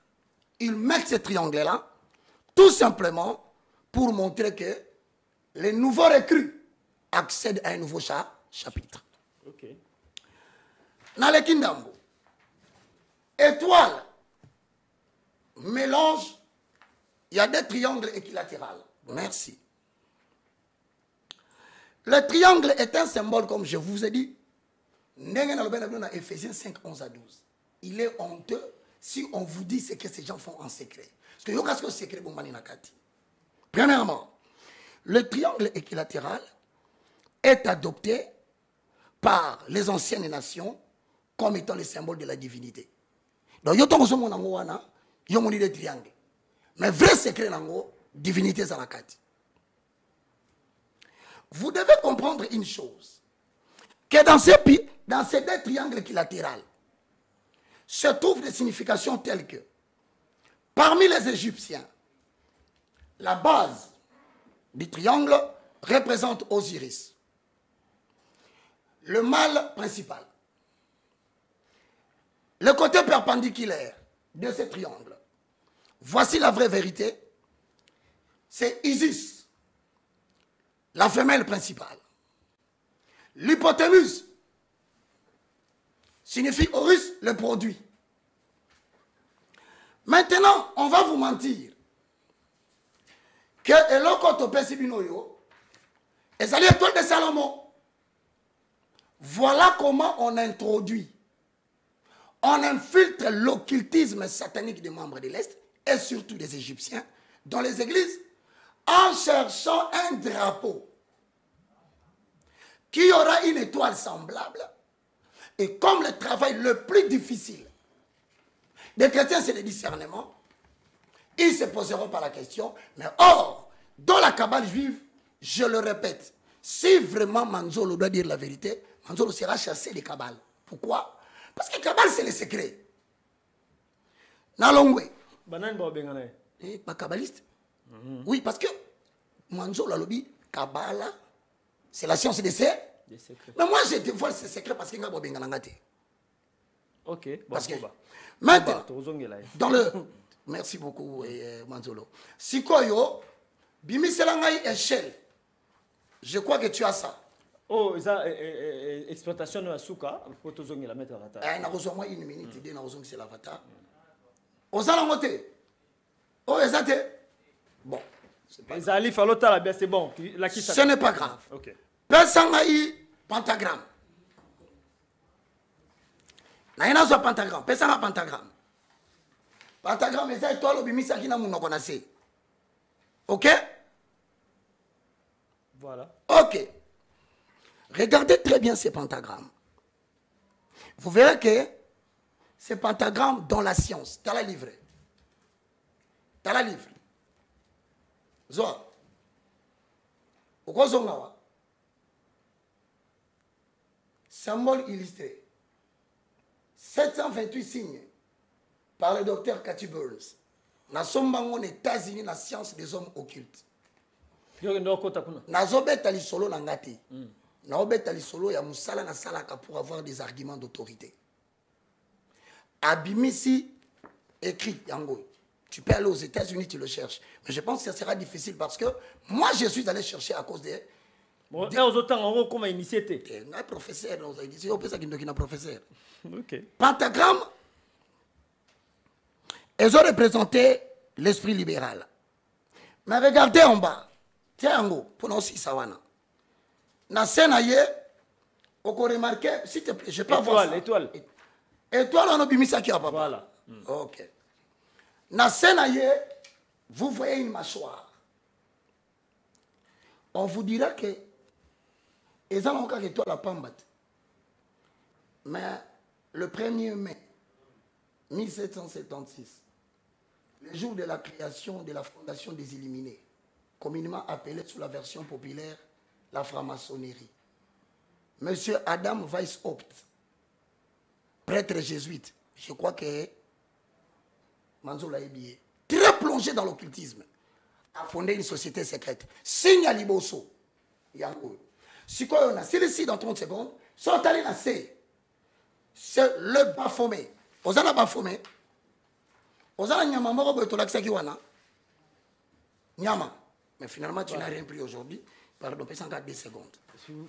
ils mettent ce triangle-là tout simplement pour montrer que les nouveaux recrues accèdent à un nouveau chapitre. Okay. Dans le Kindambo, étoile, mélange, il y a des triangles équilatéraux. Merci. Le triangle est un symbole, comme je vous ai dit, Ephésiens 5, 11 à 12. Il est honteux si on vous dit ce que ces gens font en secret. Parce que yokas que secret bon mani nakati. Premièrement, le triangle équilatéral est adopté par les anciennes nations comme étant le symbole de la divinité. Donc, yo tongo somo nango wana, yo moni le triangle. Mais vrai secret nango, divinité zanakati. Vous devez comprendre une chose, que dans ces deux triangles équilatéraux se trouvent des significations telles que, parmi les Égyptiens, la base du triangle représente Osiris, le mâle principal. Le côté perpendiculaire de ce triangle, voici la vraie vérité, c'est Isis, la femelle principale. L'hypoténuse signifie Horus, le produit. Maintenant, on va vous mentir que eloko topesi binoyo ezali étoile de Salomon. Voilà comment on introduit, on infiltre l'occultisme satanique des membres de l'Est et surtout des Égyptiens dans les églises en cherchant un drapeau qui aura une étoile semblable. Et comme le travail le plus difficile des chrétiens, c'est le discernement, ils se poseront par la question, mais or, dans la Kabbale juive, je le répète, si vraiment Manzolo doit dire la vérité, Manzolo sera chassé des Kabbales. Pourquoi? Parce que Kabbale, c'est le secret. Nalongwe. Pas kabbaliste. Oui, parce que Manzolo a lobby, Kabbale, c'est la science des secrets. Mais moi, je dévoile ces secrets parce qu'il y a un peu. Ok, parce que maintenant, dans le... Merci beaucoup, Manzolo. Sikoyo, Bimi Selangai échelle. Je crois que tu as ça. Oh, ça, exploitation de la souka, pour te zonguer la mettre à l'avatar. Eh, n'a besoin une minute, il n'a besoin que c'est l'avatar. Aux alamotés. Oh, exact. Bon. Zali Falota, bien c'est bon. Ce n'est pas grave. Ok. Pesangai pentagramme. Naina zo pentagramme. Pesanga pentagramme. Pentagramme, c'est étoile obimisa qui n'a mon connaissé. Ok? Voilà. Ok. Regardez très bien ces pentagrammes. Vous verrez que ces pentagrammes dans la science, dans la livre. Dans la livre. Zoa. Okozongawa. Symbole illustré. 728 signes par le docteur Cathy Burns. Nous sommes aux États-Unis dans la science des hommes occultes. Nazobeta li solo na ngati. Naobeta li solo ya musala na salaka pour avoir des arguments d'autorité. Abimisi écrit yango. Tu peux aller aux États-Unis, tu le cherches. Mais je pense que ça sera difficile parce que moi je suis allé chercher à cause des... Bon, et aux autant en haut comme initié. Un professeur, on a dit, c'est ça qui est un professeur. Ok. Pentagramme, elles ont représenté l'esprit libéral. Mais regardez en bas. Tiens, en haut, pour nous aussi, ça va. Na scène ailleurs, on peut remarquer, s'il te plaît, je peux voir ça. Étoile. Étoile, on a mis ça qui a pas. Voilà. Ok. Na scène ailleurs, vous voyez une mâchoire. On vous dira que ils ont encore étoile à Pambat. Mais le 1er mai 1776, le jour de la création de la Fondation des Illuminés, communément appelée sous la version populaire la franc-maçonnerie, Monsieur Adam Weishaupt, prêtre jésuite, je crois que Manzola Ebié, très plongé dans l'occultisme, a fondé une société secrète. Signe à Liboso. Si on a ici dans 30 secondes, sont allés dans C. C'est le Baphomet. Vous avez Baphomet. Vous avez Nyama Moro Tolaksa Kiwana. Nyama. Mais finalement, tu n'as rien pris aujourd'hui. Pardon, c'est encore 2 secondes.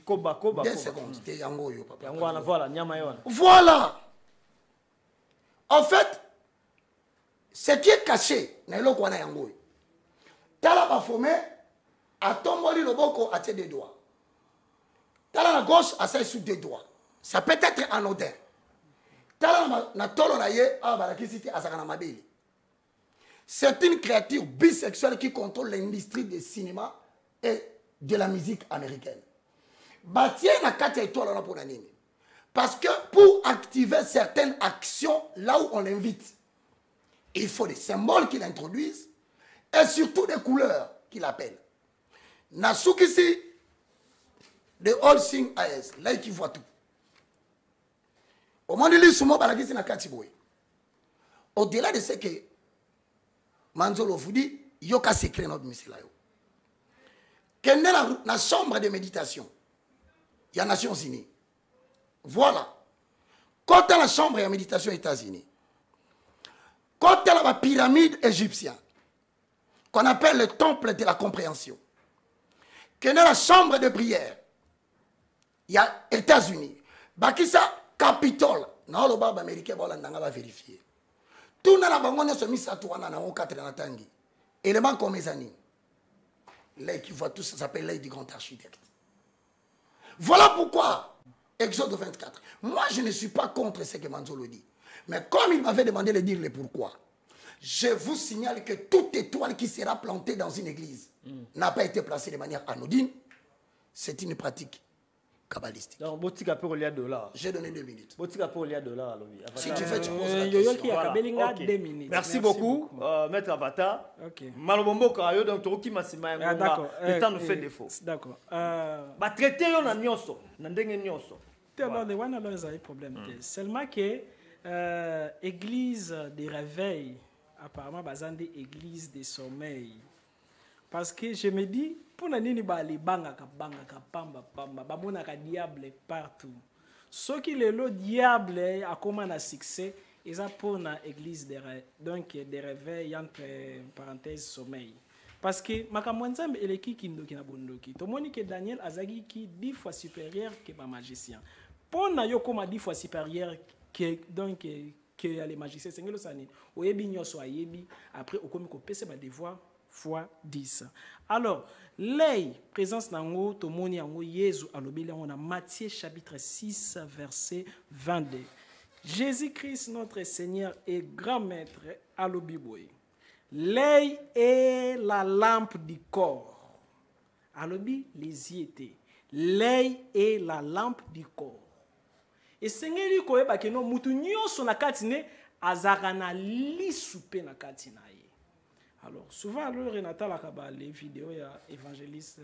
Koba. 2 secondes. C'était Yango Yo, papa. Voilà, Nyama Yoana. Voilà. En fait, ce qui est caché, c'est le Kwana Yango. Tala Baphomet a tombé le boko à tes 2 doigts. Tala la gauche a ça sous 2 doigts. Ça peut être anodin. C'est une créature bisexuelle qui contrôle l'industrie du cinéma et de la musique américaine. Parce que pour activer certaines actions là où on l'invite, il faut des symboles qu'il introduise et surtout des couleurs qu'il appelle. Nasukisi de All Sing AS, là qui voit tout. Au-delà de ce que Manzolo vous dit, il y a un secret dans notre mission. Quelle est la chambre de méditation? Il y a les Nations Unies. Voilà. Quand il y a la chambre de méditation aux États-Unis, quand il y a la pyramide égyptienne, qu'on appelle le temple de la compréhension, quelle est la chambre de prière? Il y a les États-Unis. Bakisa Capitole. Non, le baba américain va vérifier. Tout le monde se mis à toi dans 4 ans. Élément comme mes amis. L'œil qui voit tout ça s'appelle l'œil du grand architecte. Voilà pourquoi, Exode 24. Moi, je ne suis pas contre ce que Manzolo dit. Mais comme il m'avait demandé de dire le pourquoi, je vous signale que toute étoile qui sera plantée dans une église n'a pas été placée de manière anodine. C'est une pratique kabbalistique. Donc, Botika peut relier $. J'ai donné 2 minutes. Botika peut relier $. Si tu veux, tu poses la Yo-yo question. qui a kabeli nga Ok. 2 minutes. Merci beaucoup, Maître Avatar. Ok. Malobombo Kayo, donc Toroki Massima, D'accord. le temps nous fait défaut. D'accord. Bah, traiter yon na nyonso, na ndenge nyonso. Alors, les one alors, ils avaient problème. Seulement que église des réveils, apparemment, basande église des sommeils. Parce que je me dis, pour nani ba les banga pamba bamona ka diable partout. Ce qui est le diable a comment un succès, ils ont pour na église donc des réveils entre parenthèses sommeil. Parce que makamwanzambe eleki kindoki na bondoki. To moni que Daniel azagi qui 10 fois supérieur que ma magicien. Pour na yo comme 10 fois supérieur que donc que les magiciens c'est ngelo sani. Oyebi nyoso ayebi après okomi ko pese ba devoir fois 10. Alors, l'œil, présence nango, tomoni yango, Jésus alobili yango na Matthieu chapitre 6, verset 22. Jésus-Christ, notre Seigneur et grand maître, alobiboy. L'œil est la lampe du corps. Alobi, les yeux étaient. L'œil est la lampe du corps. Et Seigneur, koyeba keno mutu nyonso na katine azaka na lisu pe na katina. Alors, souvent, alors, Renata Lakaba, les vidéos, il y a évangéliste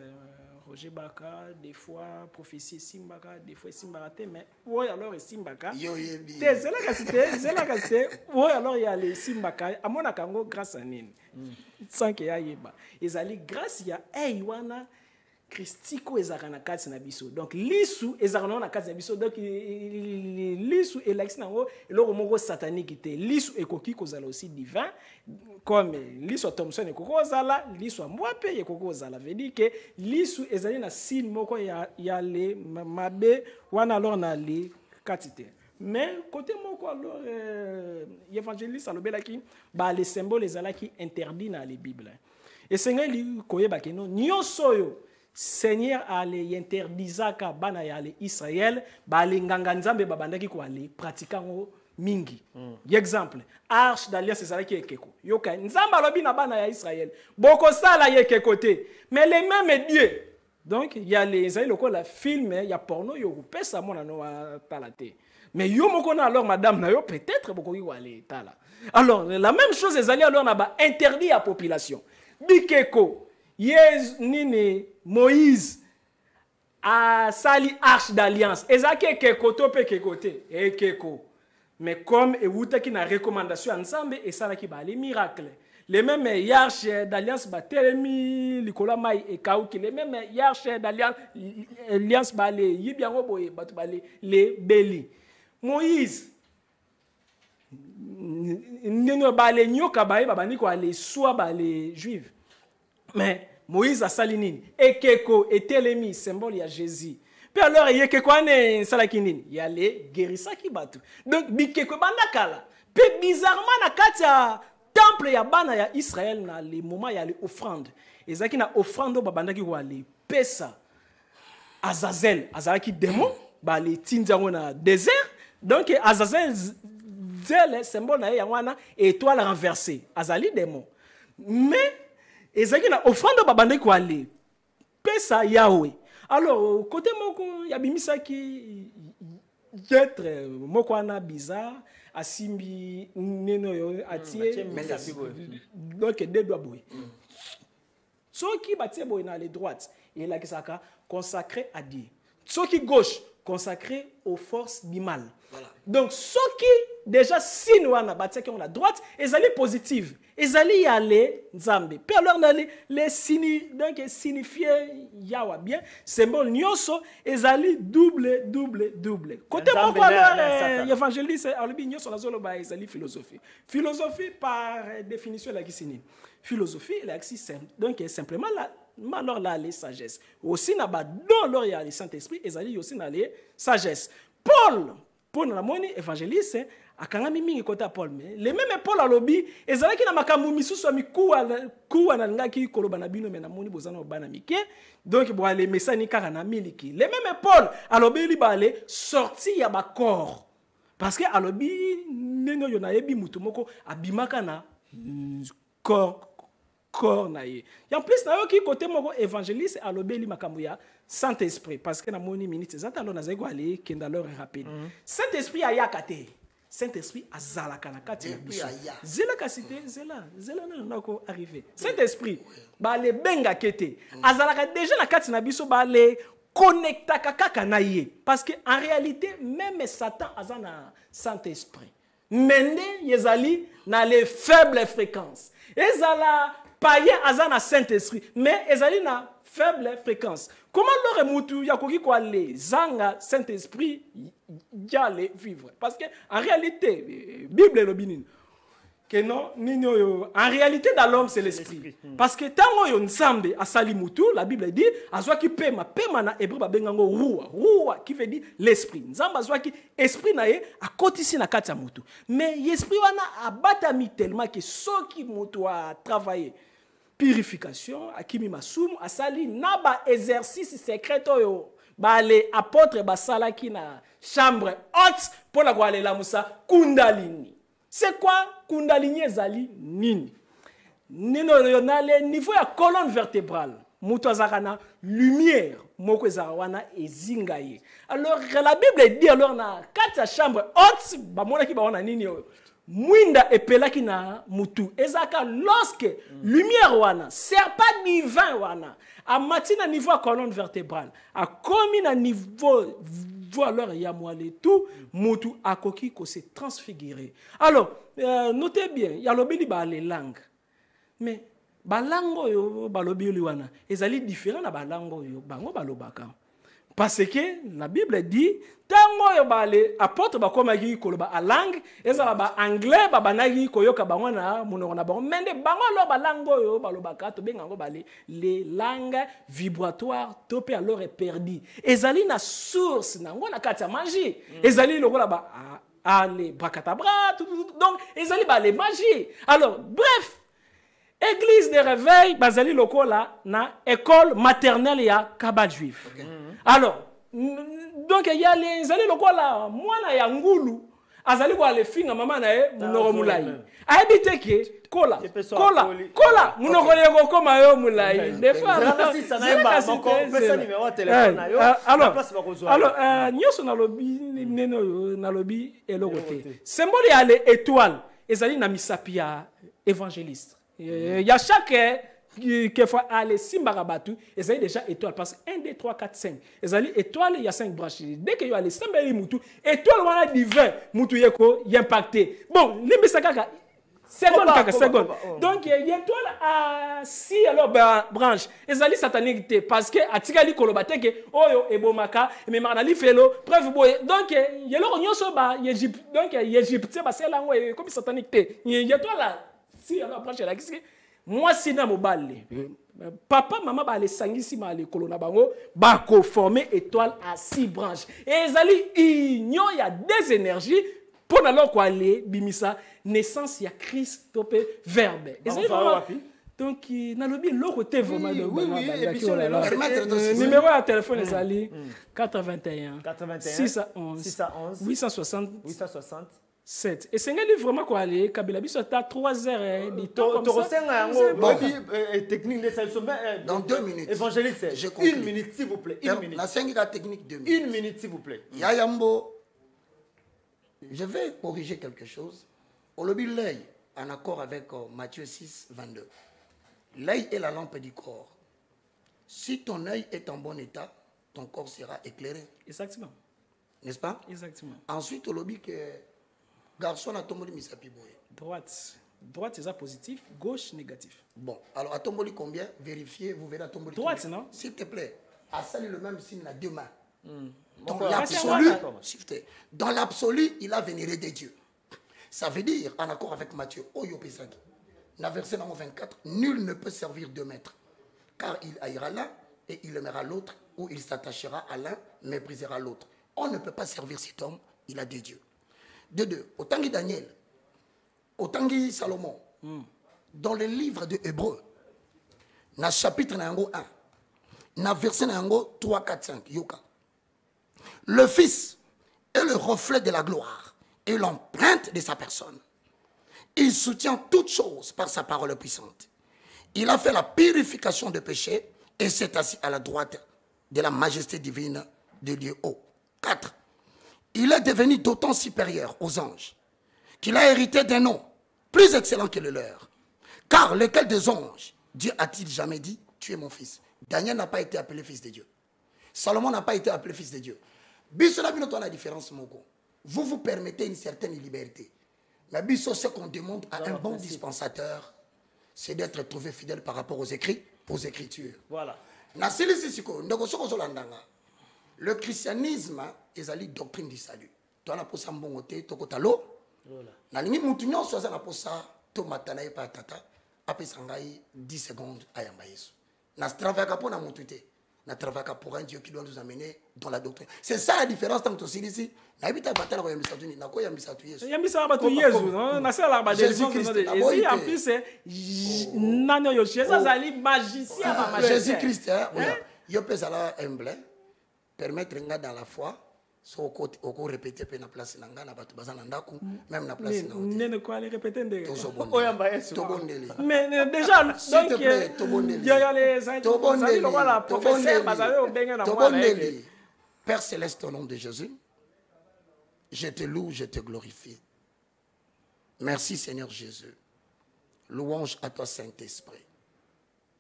Roger Baka, des fois, prophétie Simbaka, des fois Simbaka, mais oui, alors, Simbaka. C'est la qualité. Oui, alors, il y a les Simbaka. À mon akango, grâce à Nini. Sans qu'il y ait pas. Ils allaient grâce, il y a Eywana. Christiko ezakana kati na biso. Donc lisu ezakana na kati na biso. Donc lisu elakisi nango eloko moko satanique te. Lisu ekoki kozala aussi divin comme lisu Thomson ekoki kozala, lisu mwape ekoki kozala. Veut dire que lisu ezali na signe moko ya le mabe wana alors na le kati te. Mais côté moko alors évangéliste alobelaki ba les symboles ezalaki interdit na la Bible. Et Seigneur li koyeba keno nyosoyo Seigneur ale interdisaka bana ya le Israël ba le nganga nzambe babandaki ko ale pratiquango mingi. Exemple, arche d'alliance ezalaki ekeko. Yoka nzamba lobi na bana ya Israël. Boko sala yekeko te. Mais les mêmes dieux. Donc il y a les Israël ko la film, il y a porno yo pesa mona no talate. Mais yo moko na alors madame na yo peut-être boko ki wale tala. Alors la même chose ezali alors na ba interdit à population. Bikeko Yes, nini Moïse a sali arche d'alliance. Ezake keko to pe kekote e keko. Mais comme e wuta ki na recommandation ensemble et ça qui ba les miracles. Les mêmes arches d'alliance ba telemi likola mai e kauki les mêmes arches d'alliance ba les yibiango boye ba to ba les beli. Moïse nino ba les nyoka ba ba ni ko les soit ba les juifs. Mais Moïse a salinine et keko et telemi symbole ya Jésus. Puis alors il y a keko ane salakinine, il y a les guérissa qui battu. Donc bikeko bandakala. Puis bizarrement na katia temple ya bana ya Israël na les moments ya les offrandes. Ezaki na offrande ba bandaki ko ale pesa Azazel, azalaki démon, ba les tinzango na désert. Donc, Azazel, le symbole na yangwana étoile renversée. Azali démon. Mais, ezaki na offrande babande ko aller. Pesa Yahweh. Alors, côté moko, yabimisa ki être moko ana bizarre, asimbi neno yo atie. Donc, deux doigts boy. Ceux qui battent boy na les droites, et là qui saka consacré à Dieu. Ceux qui gauche consacré aux forces du mal. Voilà. Donc, ceux qui déjà sinuana battent qui ont la droite, ils allaient positive. Ils allaient y aller nzambe. Puis alors les signifier yawa bien symbole nyoso, ils allaient double. Côté pourquoi l'évangéliste albi nyoso na zolo ba ils allaient philosophie. Philosophie par définition la kisini. Philosophie elle est donc simplement la alors là les sagesse. Aussi na ba dans leur ya le Saint-Esprit, ils allaient aussi na les sagesse. Paul na moni évangéliste akangami mingi kota Paul mais les mêmes Paul à lobby ezala ki na makambu misusu kuwa na ngaki koloba na bino mais na moni bozana bana mike donc bo les messani kaka na miliki les mêmes Paul à lobby li balé sorti ya ba corps parce que à lobby nengo yo na yebi mutu moko abimaka na corps na ye en plus na yo ki côté moko évangéliste à lobby li makambu ya Saint-Esprit parce que na moni minute zata lo na zego aller kenda leur rapide Saint-Esprit aya kate Saint-Esprit azalaka na kati na biso zela ka cité zela na ko arriver Saint-Esprit ba le benga kete azalaka déjà na kati na biso ba le connecta kaka na ye parce que en réalité même Satan azana Saint-Esprit mende yezali na les faibles fréquences ezala païen azana Saint-Esprit mais ezali na faible fréquence. Comment leur mutu yakoki ko aller zanga Saint-Esprit yale vivre parce que en réalité Bible le binin que non nino en réalité dans l'homme c'est l'esprit parce que tango yo nsambe asali mutu la Bible dit azwa ki pema na hébreu ba bengango rua qui veut dire l'esprit nzamba azwa ki esprit na ye akotisi na kati ya mutu mais l'esprit wana abatami tellement que soki mutu a travaillé purification akimi masumu asali na ba exercice secret oyo ba les apôtres basala ki na chambre haute pour la quoi la musa kundalini c'est quoi kundalini ezali nini nino yonale niveau ya colonne vertébrale muto azakana lumière moko ezarawana ezingaye alors la Bible dit alors na kati chambre haute ba mona ki ba wana nini oyo Mwinda epelaki na mutu ezaka lorsque lumière wana serpent divin wana a matina niveau à colonne vertébrale a commis na niveau alors ya moale tout mutu akoki ko se transfigurer alors notez bien ya lobeli ba les langues mais ba lango yo ba lobeli wana ezali différent na ba lango yo bango balobaka parce que la Bible dit tango yo bale apôtre ba komaki koloba a langue ezala ba anglais ba banaki koyoka bango na monoko na bango mende bango lo ba lango yo balobaka to bengango bale les langues vibratoires to pe alors est perdu ezali na source nango na kati ya magie ezali lokola ba ale brakatabra donc ezali ba les magie alors bref église de réveil bazali lokola na école maternelle ya Kabal juif alors donc il y a les allez le quoi là moi na ya ngulu azali kwa le finga mama na e munoko mulai habite ke kola munoko yego koma yo mulai des fois alors nyoso na lobi neno na lobi elokote symbole ya les étoiles ezali na misapi ya évangéliste il y a chaque quelquefois les simbarabatu ils ont déjà étoile parce que 1 2 3 4 5 ils ont étoile il y a 5 branches dès que il y a les sambeli mutu étoile wana divin mutu yeko y impacté bon les kaka seconde donc il y a étoile à 6 alors branche ils ont satanique parce que atikali kolobate ke oyo ebomaka mais manali felo preuve boy donc il y a le nyonso ba Égypte donc Égypte ba c'est là comme satanique il y a étoile là 6 alors branche là moi si na mobile papa maman ba les sangisi ma les kolona bango ba ko former étoile à 6 branches et ezali union il y a des énergies pour alors quoi aller bimisa naissance ya Christ topé verbe ezali Donc, dans le bien, l'autre côté vraiment. Oui, et puis sur le numéro de téléphone est allé 81 611 860 7. Et c'est un livre vraiment quoi aller. Kabila biso ta 3 heures du temps comme ça. Dans 2 minutes. Évangéliste, une minute s'il vous plaît. Une minute. La 5 technique 2 minutes. Une minute s'il vous plaît. Yayambo, je vais corriger quelque chose. Au lobby l'œil, en accord avec Matthieu 6, 22. L'œil est la lampe du corps. Si ton œil est en bon état, ton corps sera éclairé. Exactement. N'est-ce pas? Exactement. Ensuite, au lobby que garçon a tombé misapi boy. Droite c'est ça positif, gauche négatif. Bon, alors à tomboli combien? Vérifiez, vous verrez à tomboli. Droite, non? S'il te plaît, à saluer le même signe à 2 mains. Dans l'absolu, il a vénéré des dieux. Ça veut dire, en accord avec Matthieu, Oyo Pesaki, dans verset 24, nul ne peut servir 2 maîtres, car il haïra l'un et il aimera l'autre, ou il s'attachera à l'un, méprisera l'autre. On ne peut pas servir cet homme, il a des dieux. De 2, au Tanguy Daniel, au Tanguy Salomon, dans le livre de Hébreu, dans le chapitre 1, dans le verset 3, 4, 5, Yoka. Le Fils est le reflet de la gloire et l'empreinte de sa personne. Il soutient toutes choses par sa parole puissante. Il a fait la purification des péchés et s'est assis à la droite de la majesté divine de Dieu haut. 4. Il est devenu d'autant supérieur aux anges qu'il a hérité d'un nom plus excellent que le leur. Car lequel des anges, Dieu a-t-il jamais dit, tu es mon fils? Daniel n'a pas été appelé fils de Dieu. Salomon n'a pas été appelé fils de Dieu. La différence, vous vous permettez une certaine liberté. Mais ce qu'on demande à un bon dispensateur, c'est d'être trouvé fidèle par rapport aux Écritures. Voilà. Le christianisme est la doctrine du salut. Tu as pour ça bon côté, tu as l'eau. Na lingi mutu nyonso aza na posa to matana ye pa tata apesa ngai 10 secondes ayamba Yesu. Na travaille pour na mutu te. Na travaille pour un Dieu qui doit nous amener dans la doctrine. C'est ça la différence tant que tu ici. Na ibita batala ko yambisa tu ni na ko yambisa tu Yesu. Yambisa ba tu Yesu, non? Na ça la ba Jésus-Christ. Et en plus c'est nano yo Jésus ali magicien ba magicien. Jésus-Christ, yo pesa la humble, permettre nga dans la foi. So au répéter pe na place nanga na batu bazana ndaku même na place na ne ne quoi les répéter ndenge mais déjà donc il y a les professeur bazale au benga na moi Père céleste au nom de Jésus, je te loue, je te glorifie. Merci Seigneur Jésus. Louange à toi Saint-Esprit.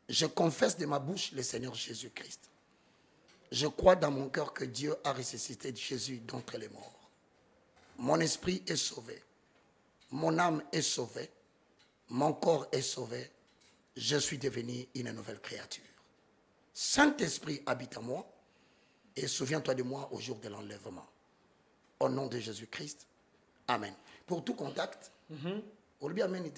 Je confesse de ma bouche le Seigneur Jésus-Christ. Je crois dans mon cœur que Dieu a ressuscité Jésus d'entre les morts. Mon esprit est sauvé. Mon âme est sauvée. Mon corps est sauvé. Je suis devenu une nouvelle créature. Saint-Esprit habite en moi et souviens-toi de moi au jour de l'enlèvement. Au nom de Jésus-Christ. Amen. Pour tout contact, on lui amène.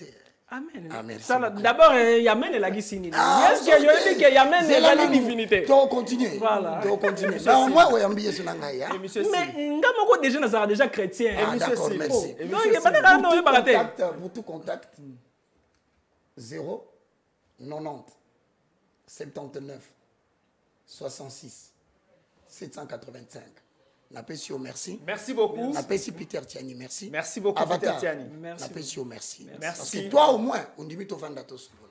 Amen. Amen. D'abord, Yamen est la guisine. Est-ce qu'il y a dit que Yamen est la divinité? Tu continues. Voilà. Tu continues. Non, moi, oui, ambié sur l'angaï. Mais, Ngamoko déjà chrétien. Ah, d'accord, merci. Non, il n'y a pas de contact. Pour tout contact, 0, 90, 79, 66, 785. Napesio, merci. Merci beaucoup. Napesi Peter Tiani, merci. Merci beaucoup, Avatar, Peter Tiani. Napesio, merci. Merci. Parce que toi, au moins, on dit que tu vas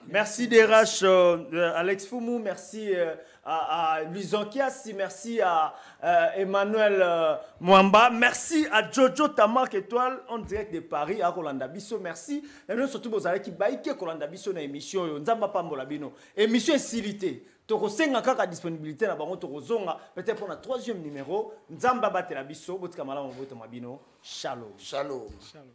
merci DRH Alex Foumou, merci à Luison Kiassi, merci à Emmanuel Mwamba, merci à Jojo Tamak Étoile en direct de Paris à Kolanda Bisso, merci. Et nous surtout vous allez qui baïke Kolanda Bisso na émission Nzamba Pambola Bino. Émission Silité. Tokosenga kaka disponibilité na bango tokozonga peut-être pour la 3e numéro Nzamba Batela Bisso botika malamu boto mabino. Shalom. Shalom. Shalom.